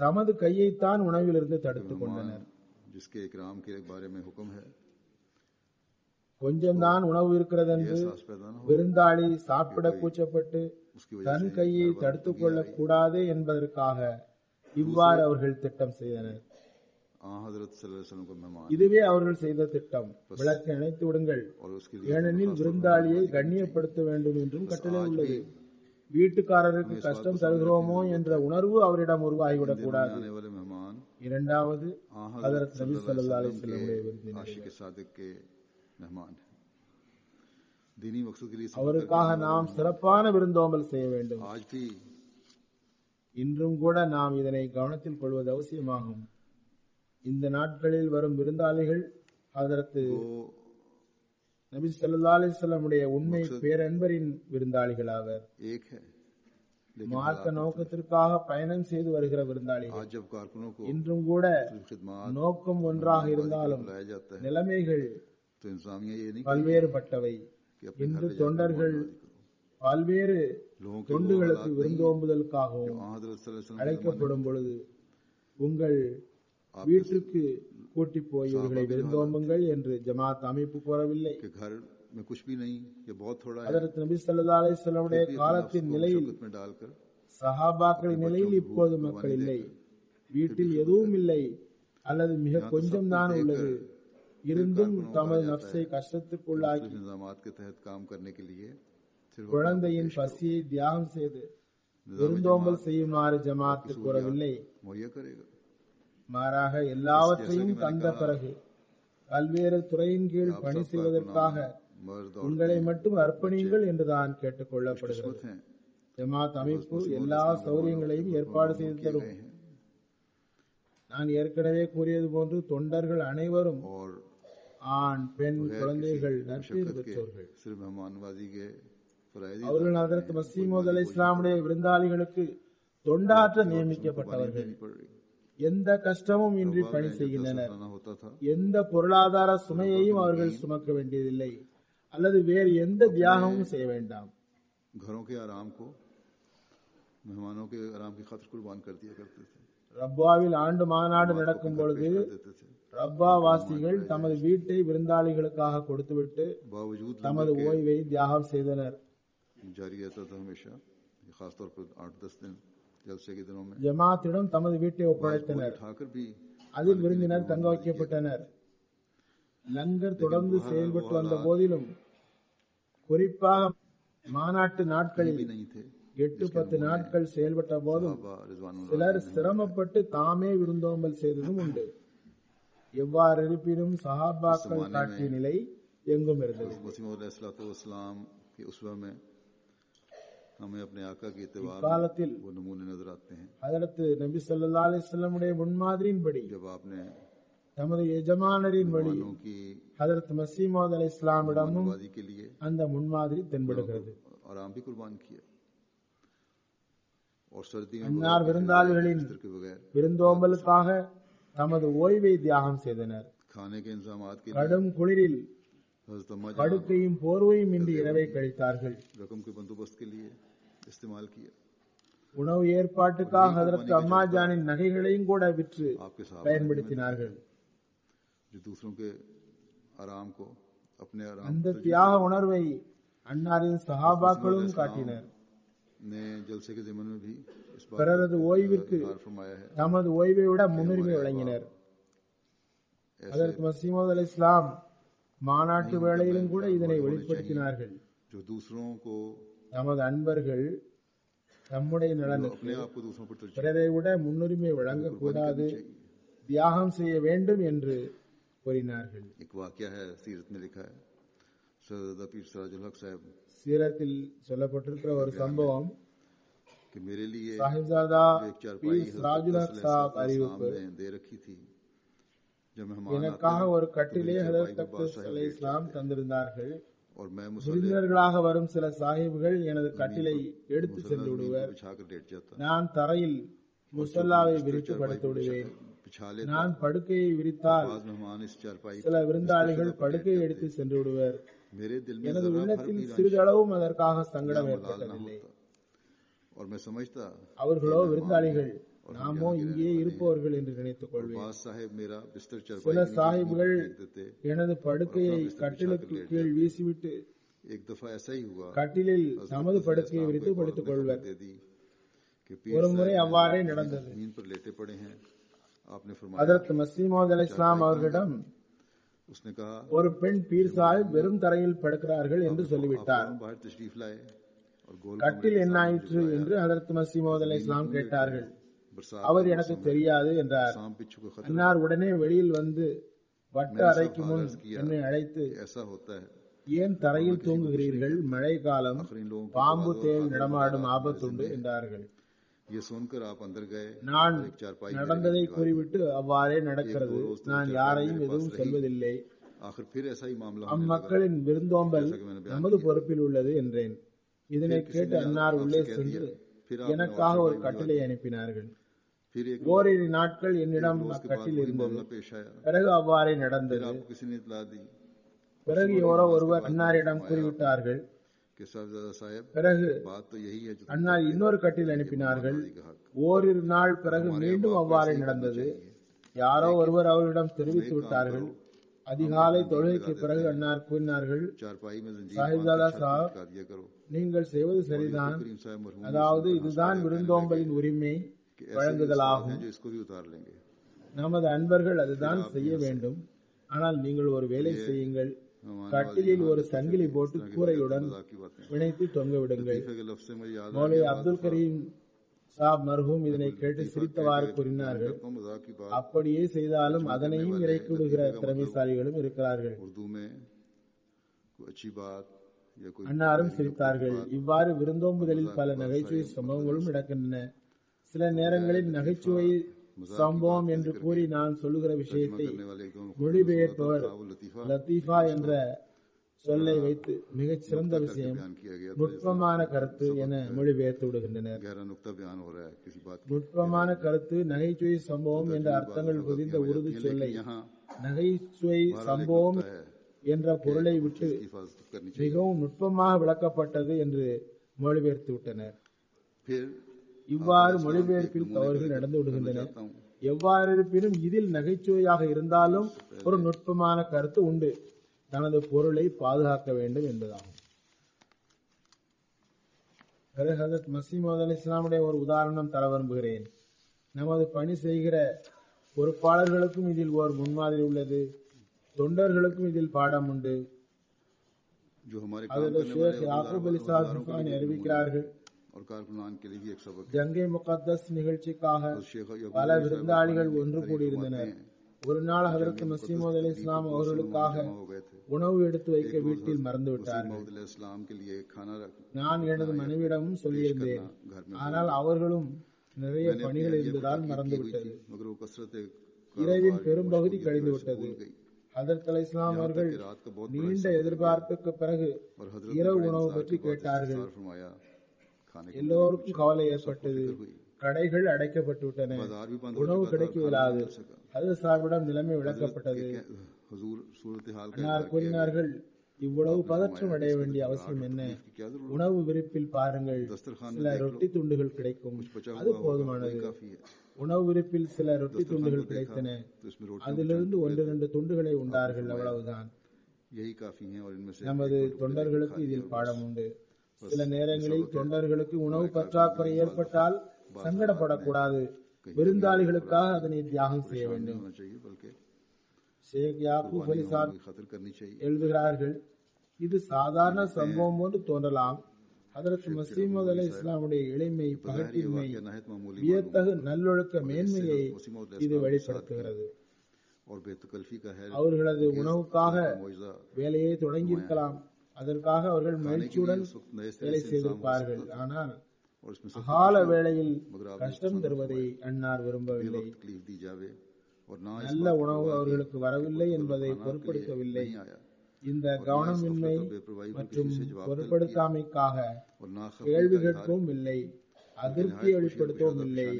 தமது கையைத்தான் உணவிலிருந்து தடுத்துக் கொண்டனர். जिसके इकराम के बारे में हुक्म है, கொஞ்சம்தான் உணவு இருக்கிறதென்று விருந்தாளி சாப்பிட கூச்சப்பட்டு தன் கையை தடுத்துக் கொள்ளக் கூடாது என்பதற்காக இவ்வாறு அவர்கள் திட்டம் செய்தனர். இதுவே அவர்கள் செய்த திட்டம். விளக்கை அணைத்து விடுங்கள், ஏனெனில் விருந்தாளியை கண்ணியப்படுத்த வேண்டும் என்றும் கட்டளை உள்ளது. வீட்டுக்காரருக்கு கஷ்டம் தருகிறோமோ என்ற உணர்வு அவரிடம் உருவாகிவிடக் கூடாது. இரண்டாவது, ஹஜ்ரத் நபி ஸல்லல்லாஹு அலைஹி வஸல்லம் அவருக்காக நாம் சிறப்பான விருந்தோம்பல் செய்ய வேண்டும். இன்றும் கூட நாம் இதனை கவனத்தில் கொள்வது அவசியமாகும். இந்த நாட்களில் வரும் விருந்தாளிகள் ஹஜ்ரத் நபி ஸல்லல்லாஹு அலைஹி வஸல்லம் உண்மை பேரன்பரின் விருந்தாளிகள் ஆவர். மார்க்க நோக்கத்திற்காக பயணம் செய்து வருகிற விருந்தாளிகள். இன்றும் கூட நோக்கம் ஒன்றாக இருந்தாலும் நிலைமைகள் பல்வேறுபட்டவை. இன்று தொண்டர்கள் பல்வேறு தொண்டுகளுக்கு விருந்தோம்புதலுக்காகவும் அழைக்கப்படும் பொழுது உங்கள் வீட்டிற்கு கூட்டி போய் இவர்களை விருந்தோம்புங்கள் என்று ஜமாத் அமைப்பு கோரவில்லை. ஹஜ்ரத் நபி ஸல்லல்லாஹு அலைஹி வஸல்லம் காலத்தின் நிலையில், சஹாபாக்களின் நிலையில் இப்போது மக்கள் இல்லை. வீட்டில் எதுவும் இல்லை அல்லது மிக கொஞ்சம் தான் உள்ளது. இருந்தும் தமது நப்சை கஷ்டத்துக்குள்ளாக்கி குழந்தையின் பசியை தியாகம் செய்து விருந்தோம்பல் செய்யுமாறு ஜமாத்து கூறவில்லை. மாறாக எல்லாவற்றையும் தந்த பிறகு பல்வேறு துறையின் கீழ் பணி செய்வதற்காக உங்களை மட்டும் அர்ப்பணியுங்கள் என்றுதான் கேட்டுக் கொள்ளப்படுகிறது. ஜமாத் அமைப்பு எல்லா சௌகரியங்களையும் ஏற்பாடு செய்து தரும். நான் ஏற்கனவே கூறியது போன்று தொண்டர்கள் அனைவரும் ஆண், பெண், குழந்தைகள் நற்பேறு பெற்றோர்கள். அவர்கள் ஹஜ்ரத் மஸீஹ் மவ்ஊத் அலைஹிஸ்ஸலாமுடைய விருந்தாளிகளுக்கு தொண்டாற்ற நியமிக்கப்பட்டவர்கள். எந்த கஷ்டமும் இன்றி பணி செய்கின்றனர். எந்த பொருளாதார சுமையையும் அவர்கள் சுமக்க வேண்டியதில்லை அல்லது வேறு எந்த தியாகமும் செய்ய வேண்டாம். ரப்பாவில் ஆண்டு மாநாடு நடக்கும் பொழுது ரப்பா வாசிகள் தமது வீட்டை விருந்தாளிகளுக்காக கொடுத்துவிட்டு தமது ஓய்வை தியாகம் செய்தனர். ஜமாத்திடம் தமது வீட்டை ஒப்படைத்தனர். அதில் விருந்தினர் தங்க வைக்கப்பட்டனர். லங்கர் தொடர்ந்து செயல்பட்டு வந்த போதிலும், குறிப்பாக மாநாட்டு நாட்களில் 8-10 நாட்கள் செயல்பட்ட போதும் சிலர் சிரமப்பட்டு தாமே விருந்தோம்பல் செய்ததும் உண்டு. எவ்வாறு இருப்பினும் சஹாபாக்கள் காட்டிய நிலை எங்கும் இருந்தது. இக்காலத்தில் ஹஜ்ரத் நபி ஸல்லல்லாஹு அலைஹி வஸல்லம் முன்மாதிரியின்படி தமது எஜமானரின் வழி ஹஜ்ரத் மஸீஹ் மவ்ஊத் அலைஹிஸ்ஸலாமிடமும் அந்த முன்மாதிரி தென்படுகிறது. அன்னார் விருந்தாளிகளின் விருந்தோம்பலுக்காக தமது ஓய்வை தியாகம் செய்தனர். கடும் குளிரில் படுக்கையும் போர்வையும் இன்றி இரவை கழித்தார்கள். உணவு ஏற்பாட்டுக்காக ஹஜ்ரத் அம்மா ஜானின் நகைகளையும் கூட விற்று பயன்படுத்தினார்கள். அந்த தியாக உணர்வை அன்னாரின் சஹாபாக்களும் காட்டினர். பிறரது ஓய்விற்கு தமது ஓய்வை விட முன்னுரிமை வழங்கினர். ஹஜ்ரத் மஸீஹ் மவ்ஊத் அலைஹிஸ்ஸலாம் மாநாட்டு வேளையிலும் கூட இதனை வெளிப்படுத்தினார்கள். நமது அன்பர்கள் நம்முடைய நலனுக்கு பிறரை விட முன்னுரிமை வழங்கக்கூடாது, தியாகம் செய்ய வேண்டும் என்று கூறினார்கள். சீரத்தில் சொல்லப்பட்டிருக்கிற ஒரு சம்பவம், சாஹிப்ஜாதா பீர் சிராஜுல் ஹக் சாஹிப் அறிவிப்பு, எனக்காக ஒரு கட்டிலே ஹஜ்ரத் அக்தஸ் அலைஹிஸ்ஸலாம் தந்திருந்தார்கள். விருந்தினர்களாக வரும் சில சாஹிப்கள் எனது கட்டிலை எடுத்து சென்று விடுவர். நான் தரையில் முஸல்லாவை விரித்து படுத்து விடுவேன். நான் படுக்கையை விரித்தால் சில விருந்தாளிகள் படுக்கையை எடுத்து சென்று விடுவர். मेरे दिल में எனது जरा भर உள்ளத்தில் भी रंज சிறிதளவும் அதற்காக या சங்கடம் मलाल न ஏற்பட்டதில்லை. होता और मैं समझता அவர்களோ कि விருந்தாளிகள், और हम நாமோ यहाँ के இங்கே रहने वाले இருப்பவர்கள் என்று हैं। நினைத்துக் और கொள்வேன். बास साहेब मेरा बिस्तर சில चरपाई के नीचे சாஹிப்கள் जमीन पर फेंक देते। எனது படுக்கையை கட்டிலுக்கு கீழ் வீசிவிட்டு एक दफा ऐसा ही हुआ கட்டிலில் हजरत நமது मसीह படுக்கையை इस्लाम விரித்து को एक औरत படுத்துக் ने கொள்வர். खबर दे दी कि ஒரு पीर முறை साहब அவ்வாறே நடந்தது. जमीन पर लेटे पड़े हैं। आपने फरमाया, ஹதரத் மஸீஹ் மவ்ஊத் அலைஹிஸ்ஸலாம் அவர்களிடம் उसने कहा ஒரு பெண் பீர் சாஹிப் வெறும் தரையில் படுக்கிறார்கள் என்று சொல்லிவிட்டார். आप बाहर तशरीफ लाए और गोल கட்டில் என்ன ஆயிற்று என்று ஹதரத் மஸீஹ் மவ்ஊத் அலைஹிஸ்ஸலாம் கேட்டார்கள். அவர் எனக்கு தெரியாது என்றார். सांप बिच्छू का खतरा அன்னார் உடனே வெளியில் வந்து வட்ட அறைக்கு முன் என்னை அழைத்து, ऐसा होता है। ஏன் தரையில் தூங்குகிறீர்கள், மழை காலம், आखिर इन लोगों பாம்பு தேள் நடமாடும் ஆபத்துண்டு என்றார்கள். ये सुनकर आप अंदर गए। நான் एक चारपाई நடந்ததை கூறிவிட்டு அவ்வாறே நடக்கிறது, நான் யாரையும் எதுவும் சொல்வதில்லை, आखिर फिर ऐसा ही मामला होने लगा। அம்மக்களின் விருந்தோம்பல் நமது பொறுப்பில் உள்ளது என்றேன். இதனை கேட்டு அன்னார் உள்ளே சென்று எனக்காக ஒரு கட்டிலை அனுப்பினார்கள். फिर एक ஓரிரு நாட்கள் என்னிடம் அக்கட்டில் இருந்தது. मामला पेश आया। பிறகு அவ்வாறே फिर நடந்தது. आपको किसी ने इतला दी பிறகு எவரோ ஒருவர் அன்னாரிடம் கூறிவிட்டார்கள். कि साहबजादा साहब பிறகு बात तो यही है जो அன்னார் இன்னொரு கட்டில் அனுப்பினார்கள். ஓரிரு நாள் பிறகு மீண்டும் அவ்வாறே நடந்தது. யாரோ ஒருவர் அவர்களிடம் தெரிவித்து விட்டார்கள். அதிகாலை தொழுகைக்கு பிறகு அன்னார் கூறினார்கள், चारपाई में जंजीर சாஹிப்ஜாதா சாஹப், लटका दिया करो। நீங்கள் செய்வது சரிதான். करीम साहब मरहूम அதாவது இதுதான் விருந்தோம்பலின் உரிமை कि ऐसे வழங்குதலாகும். हैं जो इसको भी उतार लेंगे। நமது அன்பர்கள் அதுதான் செய்ய வேண்டும். ஆனால் நீங்கள் ஒரு வேலை செய்யுங்கள், கட்டிலில் ஒரு சங்கிலி போட்டு கூரையுடன் की बातें இணைத்து தொங்க விடுங்கள். के लफ्ज़ से मुझे याद மௌலவி அப்துல் கரீம் சாப் மர்ஹூம் இதனை கேட்டு சிரித்தவாறு கூறினார்கள். है मजाक की बात அப்படியே செய்தாலும் அதனையும் இறக்கி விடுகிற திறமைசாலிகளும் இருக்கிறார்கள். उर्दू में कोई अच्छी बात या कोई அன்னாரும் சிரித்தார்கள். இவ்வாறு விருந்தோம்புதலில் பல நகைச்சுவை சம்பவங்களும் நடக்கின்றன. சில நேரங்களில் நகைச்சுவை சம்பவம் என்று கூறி நான் சொல்லுகிற விஷயத்தை करने वाले एकदम மொழிபெயர்ப்பவர் लतीफा லத்தீஃபா என்ற சொல்லை வைத்து மிகச் சிறந்த விஷயம், बयान किया गया। நுட்பமான கருத்து என மொழிபெயர்த்து விடுகின்றனர். गहरा नुक्ता बयान हो रहा है किसी बात की। நுட்பமான கருத்து, நகைச்சுவை சம்பவம் என்ற அர்த்தங்கள் பொதிந்த உருது சொல்லை यहाँ நகைச்சுவை சம்பவம் என்ற பொருளை விட்டு हिफाजत करनी चाहिए। மிகவும் நுட்பமாக விளக்கப்பட்டது என்று மொழிபெயர்த்து விட்டனர். फिर இவ்வாறு மொழிபெயர்ப்பில் தவறுகள் நடந்து விடுகின்றன. எவ்வாறு இருப்பினும் இதில் நகைச்சுவையாக இருந்தாலும் ஒரு நுட்பமான கருத்து உண்டு, தனது பொருளை பாதுகாக்க வேண்டும் என்பதாகும். ஹதரத் மஸீஹ் மவ்ஊத் அலைஹிஸ்ஸலாமுடைய ஒரு உதாரணம் தர விரும்புகிறேன். நமது பணி செய்கிற பொறுப்பாளர்களுக்கும் இதில் ஓர் முன்மாதிரி உள்ளது, தொண்டர்களுக்கும் இதில் பாடம் உண்டு. जो हमारे काम அதில் करने ஷேக் वाले யாக்கூப் அலி சாஹிப் ஹுசானி அறிவிக்கிறார்கள், और कारकुनान के लिए भी एक सबक है। ஜங்கே முகத்தஸ் நிகழ்ச்சிக்காக और शेख याकूब பல अली साहब விருந்தாளிகள் फरमाते ஒன்று हैं, கூடியிருந்தனர். ஒரு நாள் ஹதரத் மஸீஹ் மவ்ஊத் அலைஹிஸ்ஸலாம் அவர்களுக்காக हो गए थे। உணவு எடுத்து வைக்க வீட்டில் மறந்து விட்டார்கள். मौद अलैहिस्सलाम के लिए खाना रख நான் எனது மனைவியிடமும் சொல்லியிருந்தேன், ஆனால் அவர்களும் நிறைய பணிகள் இருந்ததால் மறந்துவிட்டது. मगर वो कसरत இரவின் பெரும்பகுதி கழிந்து விட்டது. ஹதரத் அலைஹிஸ்ஸலாம் அவர்கள் நீண்ட எதிர்பார்ப்புக்கு பிறகு और हजरत இரவு உணவு பற்றி கேட்டார்கள். फरमाया खाने के எல்லோருக்கும் கவலை ஏற்பட்டது. கடைகள் அடைக்கப்பட்டு விட்டன, बाजार भी बंद உணவு கிடைக்கவில்லாது. ஹதரத் சாஹிபிடம் நிலைமை விளக்கப்பட்டது. हुजूर सूरत हाल का அன்னார் கூறினார்கள், இவ்வளவு பதற்றம் அடைய வேண்டிய அவசியம் என்ன? क्या जरूरत உணவு விரிப்பில் பாருங்கள், சில ரொட்டி துண்டுகள் கிடைக்கும், அது போதுமானது. काफी है। உணவு விரிப்பில் சில ரொட்டி துண்டுகள் கிடைத்தன, तो इसमें रोटी அதிலிருந்து 1-2 துண்டுகளை உண்டார்கள், அவ்வளவுதான். यही काफी है। और इनमें से நமது தொண்டர்களுக்கு இதில் பாடம் உண்டு. சில நேரங்களில் தொண்டர்களுக்கு உணவு பற்றாக்குறை ஏற்பட்டால் சங்கடப்படக்கூடாது, விருந்தாளிகளுக்காக அதனை தியாகம் செய்ய வேண்டும். होना चाहिए, बल्कि ஷேக் யாக்கூப் அலி சாஹிப் खतर करनी चाहिए। எழுதுகிறார்கள், இது சாதாரண சம்பவம் போன்று தோன்றலாம். ஹதரத் மஸீஹ் மவ்ஊத் அலைஹிஸ்ஸலாமுடைய எளிமை, பகட்டின்மை, नहायत मामूली வியத்தகு நல்லொழுக்க மேன்மையை இது வெளிப்படுத்துகிறது. और बेतकल्फी का है। அவர்களது உணவுக்காக मुआवजा வேலையை தொடங்கியிருக்கலாம், அதற்காக அவர்கள் மகிழ்ச்சியுடன் इस वक्त नए सिरे வேலை से செய்திருப்பார்கள். ஆனால் और इसमें அகால வேளையில் கஷ்டம் தருவதை அன்னார் விரும்பவில்லை. तकलीफ दी जावे और ना நல்ல உணவு அவர்களுக்கு வரவில்லை என்பதை பொருட்படுத்தவில்லை. இந்த கவனமின்மை மற்றும் பொருட்படுத்தாமைக்காக और ना கேள்வி கேட்கவும் இல்லை, அதிருப்தி வெளிப்படுத்தவும் இல்லை.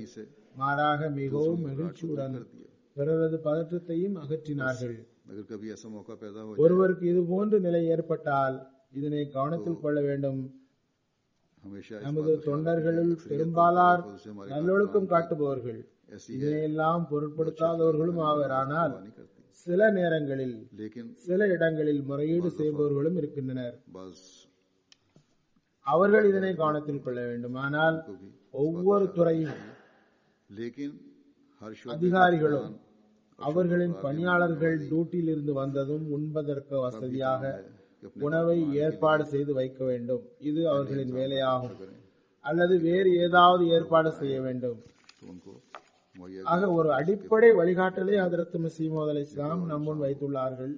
மாறாக மிகவும் மகிழ்ச்சியுடன் பிறரது பதற்றத்தையும் அகற்றினார்கள். अगर कभी ऐसा मौका पैदा हो जाए ஒருவருக்கு இது போன்ற நிலை ஏற்பட்டால் இதனை கவனத்தில் கொள்ள வேண்டும். हमेशा इस நமது बात का ख्याल தொண்டர்களுள் रखें, பெரும்பாலார் अक्सरियत से हमारे நல்லொழுக்கம் காட்டுபவர்கள், ऐसी है இதனையெல்லாம் பொருட்படுத்தாதவர்களும் ஆவர். ஆனால் नहीं करती, சில நேரங்களில் लेकिन சில இடங்களில் முறையீடு செய்பவர்களும் இருக்கின்றனர். बाज அவர்கள் இதனை கவனத்தில் கொள்ள வேண்டும். ஆனால் को भी ஒவ்வொரு துறையும் लेकिन हर शोबे அதிகாரிகளும் அவர்களின் பணியாளர்கள் டியூட்டியில் இருந்து வந்ததும் உண்பதற்கு வசதியாக உணவை ஏற்பாடு செய்து வைக்க வேண்டும். இது அவர்களின் வேலையாகும். அல்லது வேறு ஏதாவது ஏற்பாடு செய்ய வேண்டும். तो उनको मुहैया ஆக ஒரு அடிப்படை வழிகாட்டலை ஹஜ்ரத் மஸீஹ் மவ்ஊத் அலைஹிஸ்ஸலாம் நம்முன் வைத்துள்ளார்கள்.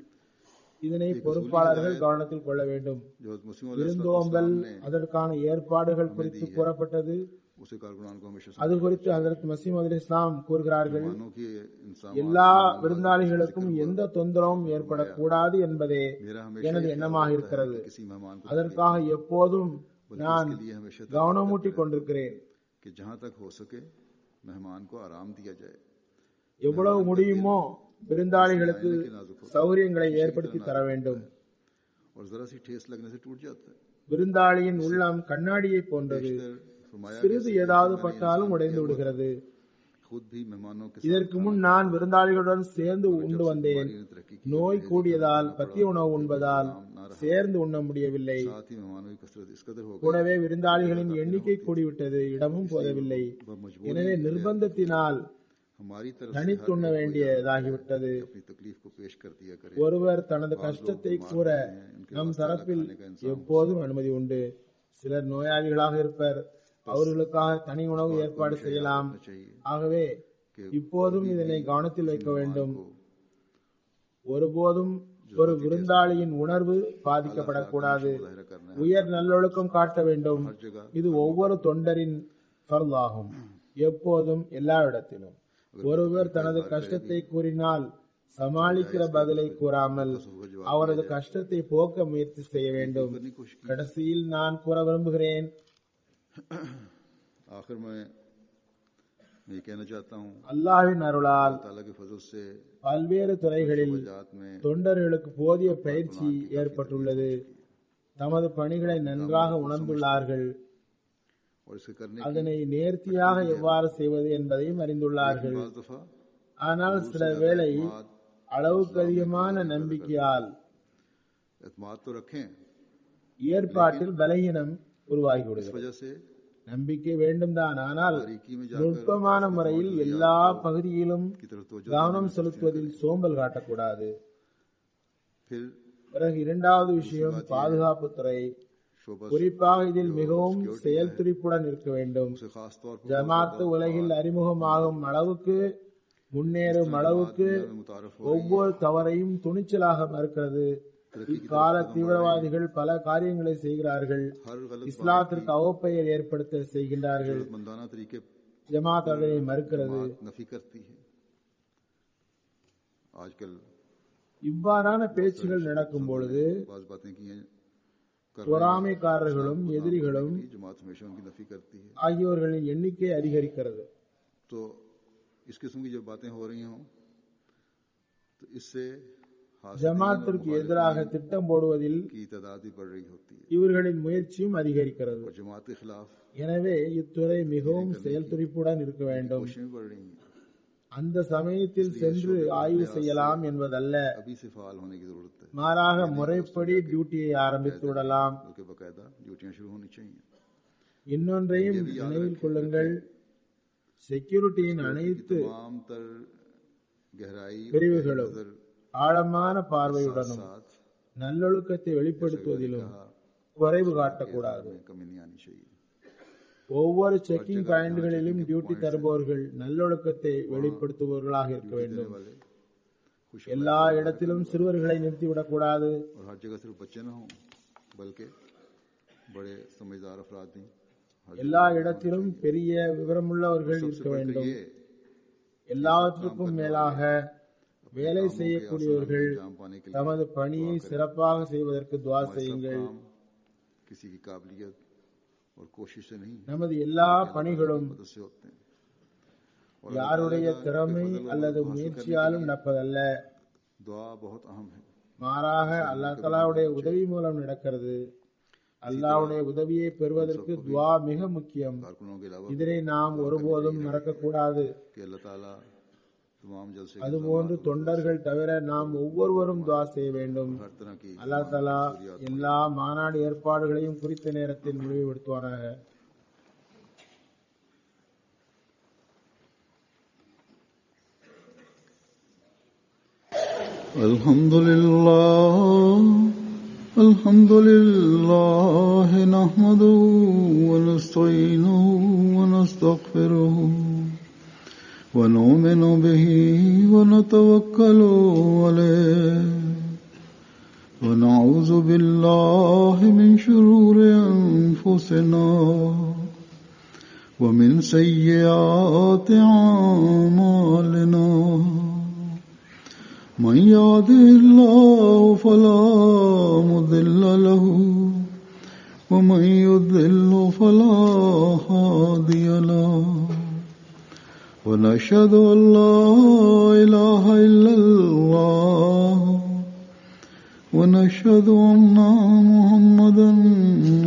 இதனை பொறுப்பாளர்கள் கவனத்தில் கொள்ள வேண்டும். जो मुस्लिम விருந்தோம்பல் அதற்கான ஏற்பாடுகள் குறித்து கூறப்பட்டது. उसे कारकुनान को हमेशा அது குறித்து ஹஜ்ரத் மஸீஹ் மவ்ஊத் அலைஹிஸ்ஸலாம் கூறுகிறார்கள், मानो कि इंसान எல்லா விருந்தாளிகளுக்கும் எந்த தொந்தரவும் ஏற்படக்கூடாது என்பதே मेरा எனது हमेशा எண்ணமாக இருக்கிறது. किसी मेहमान को அதற்காக எப்போதும் நான் के लिए हमेशा கவனமூட்டி கொண்டிருக்கிறேன். कि जहां तक हो सके मेहमान को आराम दिया जाए, எவ்வளவு முடியுமோ விருந்தாளிகளுக்கு சௌகரியங்களை ஏற்படுத்தி தர வேண்டும். और जरा सी ठेस लगने से टूट जाता है। விருந்தாளியின் உள்ளம் கண்ணாடியை போன்றது. फरमाया சிறிது ஏதாவது பட்டாலும் உடைந்து விடுகிறது. खुद भी मेहमानों के இதற்கு முன் நான் விருந்தாளிகளுடன் சேர்ந்து உண்டு வந்தேன். तरक्की நோய் கூடியதால் பத்திய உணவு உண்பதால் சேர்ந்து உண்ண முடியவில்லை. साथ ही मेहमानों की कसरत इस कदर हो गई கூடவே விருந்தாளிகளின் எண்ணிக்கை கூடிவிட்டது, இடமும் போதவில்லை. எனவே நிர்பந்தத்தினால் हमारी तरफ தனித்துண்ண வேண்டியதாகிவிட்டது. अपनी तकलीफ को पेश कर दिया करे। ஒருவர் தனது கஷ்டத்தை கூற நம் தரப்பில் எப்போதும் அனுமதி உண்டு. சிலர் நோயாளிகளாக இருப்பர், அவர்களுக்காக தனி உணவு ஏற்பாடு செய்யலாம். ஆகவே இப்போதும் இதனை கவனத்தில் வைக்க வேண்டும். ஒருபோதும் ஒரு விருந்தாளியின் உணர்வு பாதிக்கப்படக்கூடாது. உயர் நல்லொழுக்கம் காட்ட வேண்டும். இது ஒவ்வொரு தொண்டரின் ஃபர்லாகும். எப்போதும் எல்லா இடத்திலும் ஒருவர் தனது கஷ்டத்தை கூறினால் சமாளிக்கிற பதிலை கூறாமல் அவரது கஷ்டத்தை போக்க முயற்சி செய்ய வேண்டும். கடைசியில் நான் கூற விரும்புகிறேன், आखिर में ये कहना चाहता हूँ, அல்லாஹ்வின் அருளால் ताला के फजल से பல்வேறு துறைகளில் जात में தொண்டர்களுக்கு போதிய பயிற்சி ஏற்பட்டுள்ளது. தமது பணிகளை நன்றாக உணர்ந்துள்ளார்கள். और इसके करने அதனை நேர்த்தியாக எவ்வாறு செய்வது என்பதையும் அறிந்துள்ளார்கள். बाज़ दफा ஆனால் சில வேளை அளவுக்கு அதிகமான நம்பிக்கையால் एतमाद तो रखें, ஏற்பாட்டில் பலகீனம் इस உருவாகிவிடுகிறது. वजह से நம்பிக்கை வேண்டும் தான், ஆனால் बारीकी में जाकर நுட்பமான முறையில் எல்லா பகுதியிலும் की तरफ तवज्जो கவனம் செலுத்துவதில் சோம்பல் காட்டக்கூடாது. फिर பிறகு இரண்டாவது விஷயம் பாதுகாப்பு துறை. शोबा குறிப்பாக இதில் மிகவும் செயல் துடிப்புடன் இருக்க வேண்டும். से खास तौर पर ஜமாத்து உலகில் அறிமுகமாகும் அளவுக்கு, முன்னேறும் அளவுக்கு मुतारफ ஒவ்வொரு தவறையும் துணிச்சலாக மறுக்கிறது. இக்கால தீவிரவாதிகள் பல காரியங்களை செய்கிறார்கள். हर गलत இஸ்லாத்திற்கு அவப்பெயர் ஏற்படுத்த செய்கின்றார்கள். मंदाना तरीके ஜமாத் அதனை மறுக்கிறது. नफी करती है। आजकल இவ்வாறான பேச்சுகள் நடக்கும் பொழுது बाज बातें की हैं பொறாமைக்காரர்களும் எதிரிகளும் जमात हमेशा उनकी नफी करती है। ஆகியோர்களின் எண்ணிக்கை அதிகரிக்கிறது. तो इस किस्म की जब बातें हो रही हों तो इससे ஜமாத்திற்கு எதிராக திட்டம் போடுவதில் की तादाद भी बढ़ रही होती है இவர்களின் முயற்சியும் அதிகரிக்கிறது. और जमात के खिलाफ எனவே இத்துறை மிகவும் செயல் துடிப்புடன் இருக்க வேண்டும். कोशिशें भी बढ़ रही हैं। அந்த சமயத்தில் சென்று ஆய்வு செய்யலாம் என்பதல்ல, अभी से फाल होने की जरूरत है, மாறாக முறைப்படி டியூட்டியை ஆரம்பித்து விடலாம். बल्कि बाकायदा ड्यूटियां शुरू होनी चाहिए। இன்னொன்றையும் நினைவில் கொள்ளுங்கள், செக்யூரிட்டியின் அனைத்து तमाम तर गहराई और பிரிவுகளும் नजर ஆழமான பார்வையுடனும் साथ நல்லொழுக்கத்தை வெளிப்படுத்துவதிலும் குறைவு காட்டக்கூடாது. में कमी नहीं आनी चाहिए। ஒவ்வொரு செக்கிங் பாயிண்ட்களிலும் டியூட்டி தருபவர்கள் நல்லொழுக்கத்தை வெளிப்படுத்துபவர்களாக இருக்க வேண்டும். वाले खुश எல்லா இடத்திலும் சிறுவர்களை நிறுத்திவிடக்கூடாது. और हर जगह सिर्फ बच्चे न हों बल्कि बड़े समझदार अफराद भी। எல்லா இடத்திலும் பெரிய விவரமுள்ளவர்கள் இருக்க வேண்டும். எல்லாவற்றுக்கும் மேலாக வேலை செய்யக்கூடியவர்கள் जाम पाने के लिए தமது பணியை சிறப்பாக செய்வதற்கு துஆ செய்யுங்கள். काम किसी की काबिलियत और कोशिश से नहीं நமது எல்லா பணிகளும் मदद से होते हैं। और யாருடைய திறமை அல்லது முயற்சியாலும் நடப்பதல்ல, दुआ बहुत अहम है। மாறாக அல்லாஹ் தஆலாவுடைய உதவி மூலம் நடக்கிறது. அல்லாஹ்வுடைய உதவியை பெறுவதற்கு துஆ மிக முக்கியம். कारकुनों के अलावा இதனை நாம் ஒருபோதும் மறக்கக்கூடாது. कि अल्लाह ताला तमाम जलसे அதுபோன்று தொண்டர்கள் தவிர நாம் ஒவ்வொருவரும் துஆ செய்ய வேண்டும். हर तरह की அல்லாஹ் தஆலா எல்லா மாநாடு ஏற்பாடுகளையும் குறித்த நேரத்தில் முடிவுபடுத்துவாராக. الحمد لله نحمده ونستعينه ونستغفره ونؤمن به ونتوكل عليه ونعوذ بالله من شرور أنفسنا ومن سيئات أعمالنا من يهده الله فلا مضل له ومن يضلل فلا هادي له ونشهد أن لا إله إلا الله ونشهد أن محمدا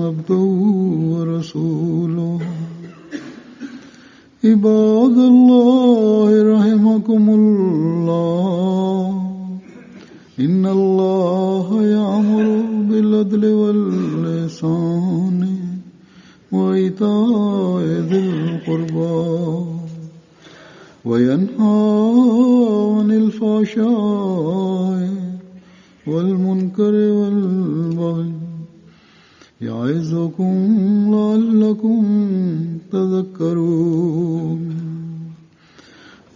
عبده ورسوله عباد الله رحمكم الله إن الله يأمر بالعدل والإحسان وإيتاء ذي القربى وينهى عن الفحشاء والمنكر والبغي يعظكم لعلكم تذكرون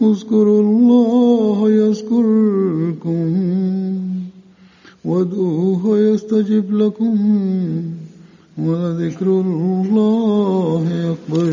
اذكروا الله يذكركم وادعوه يستجب لكم ولذكر الله أكبر.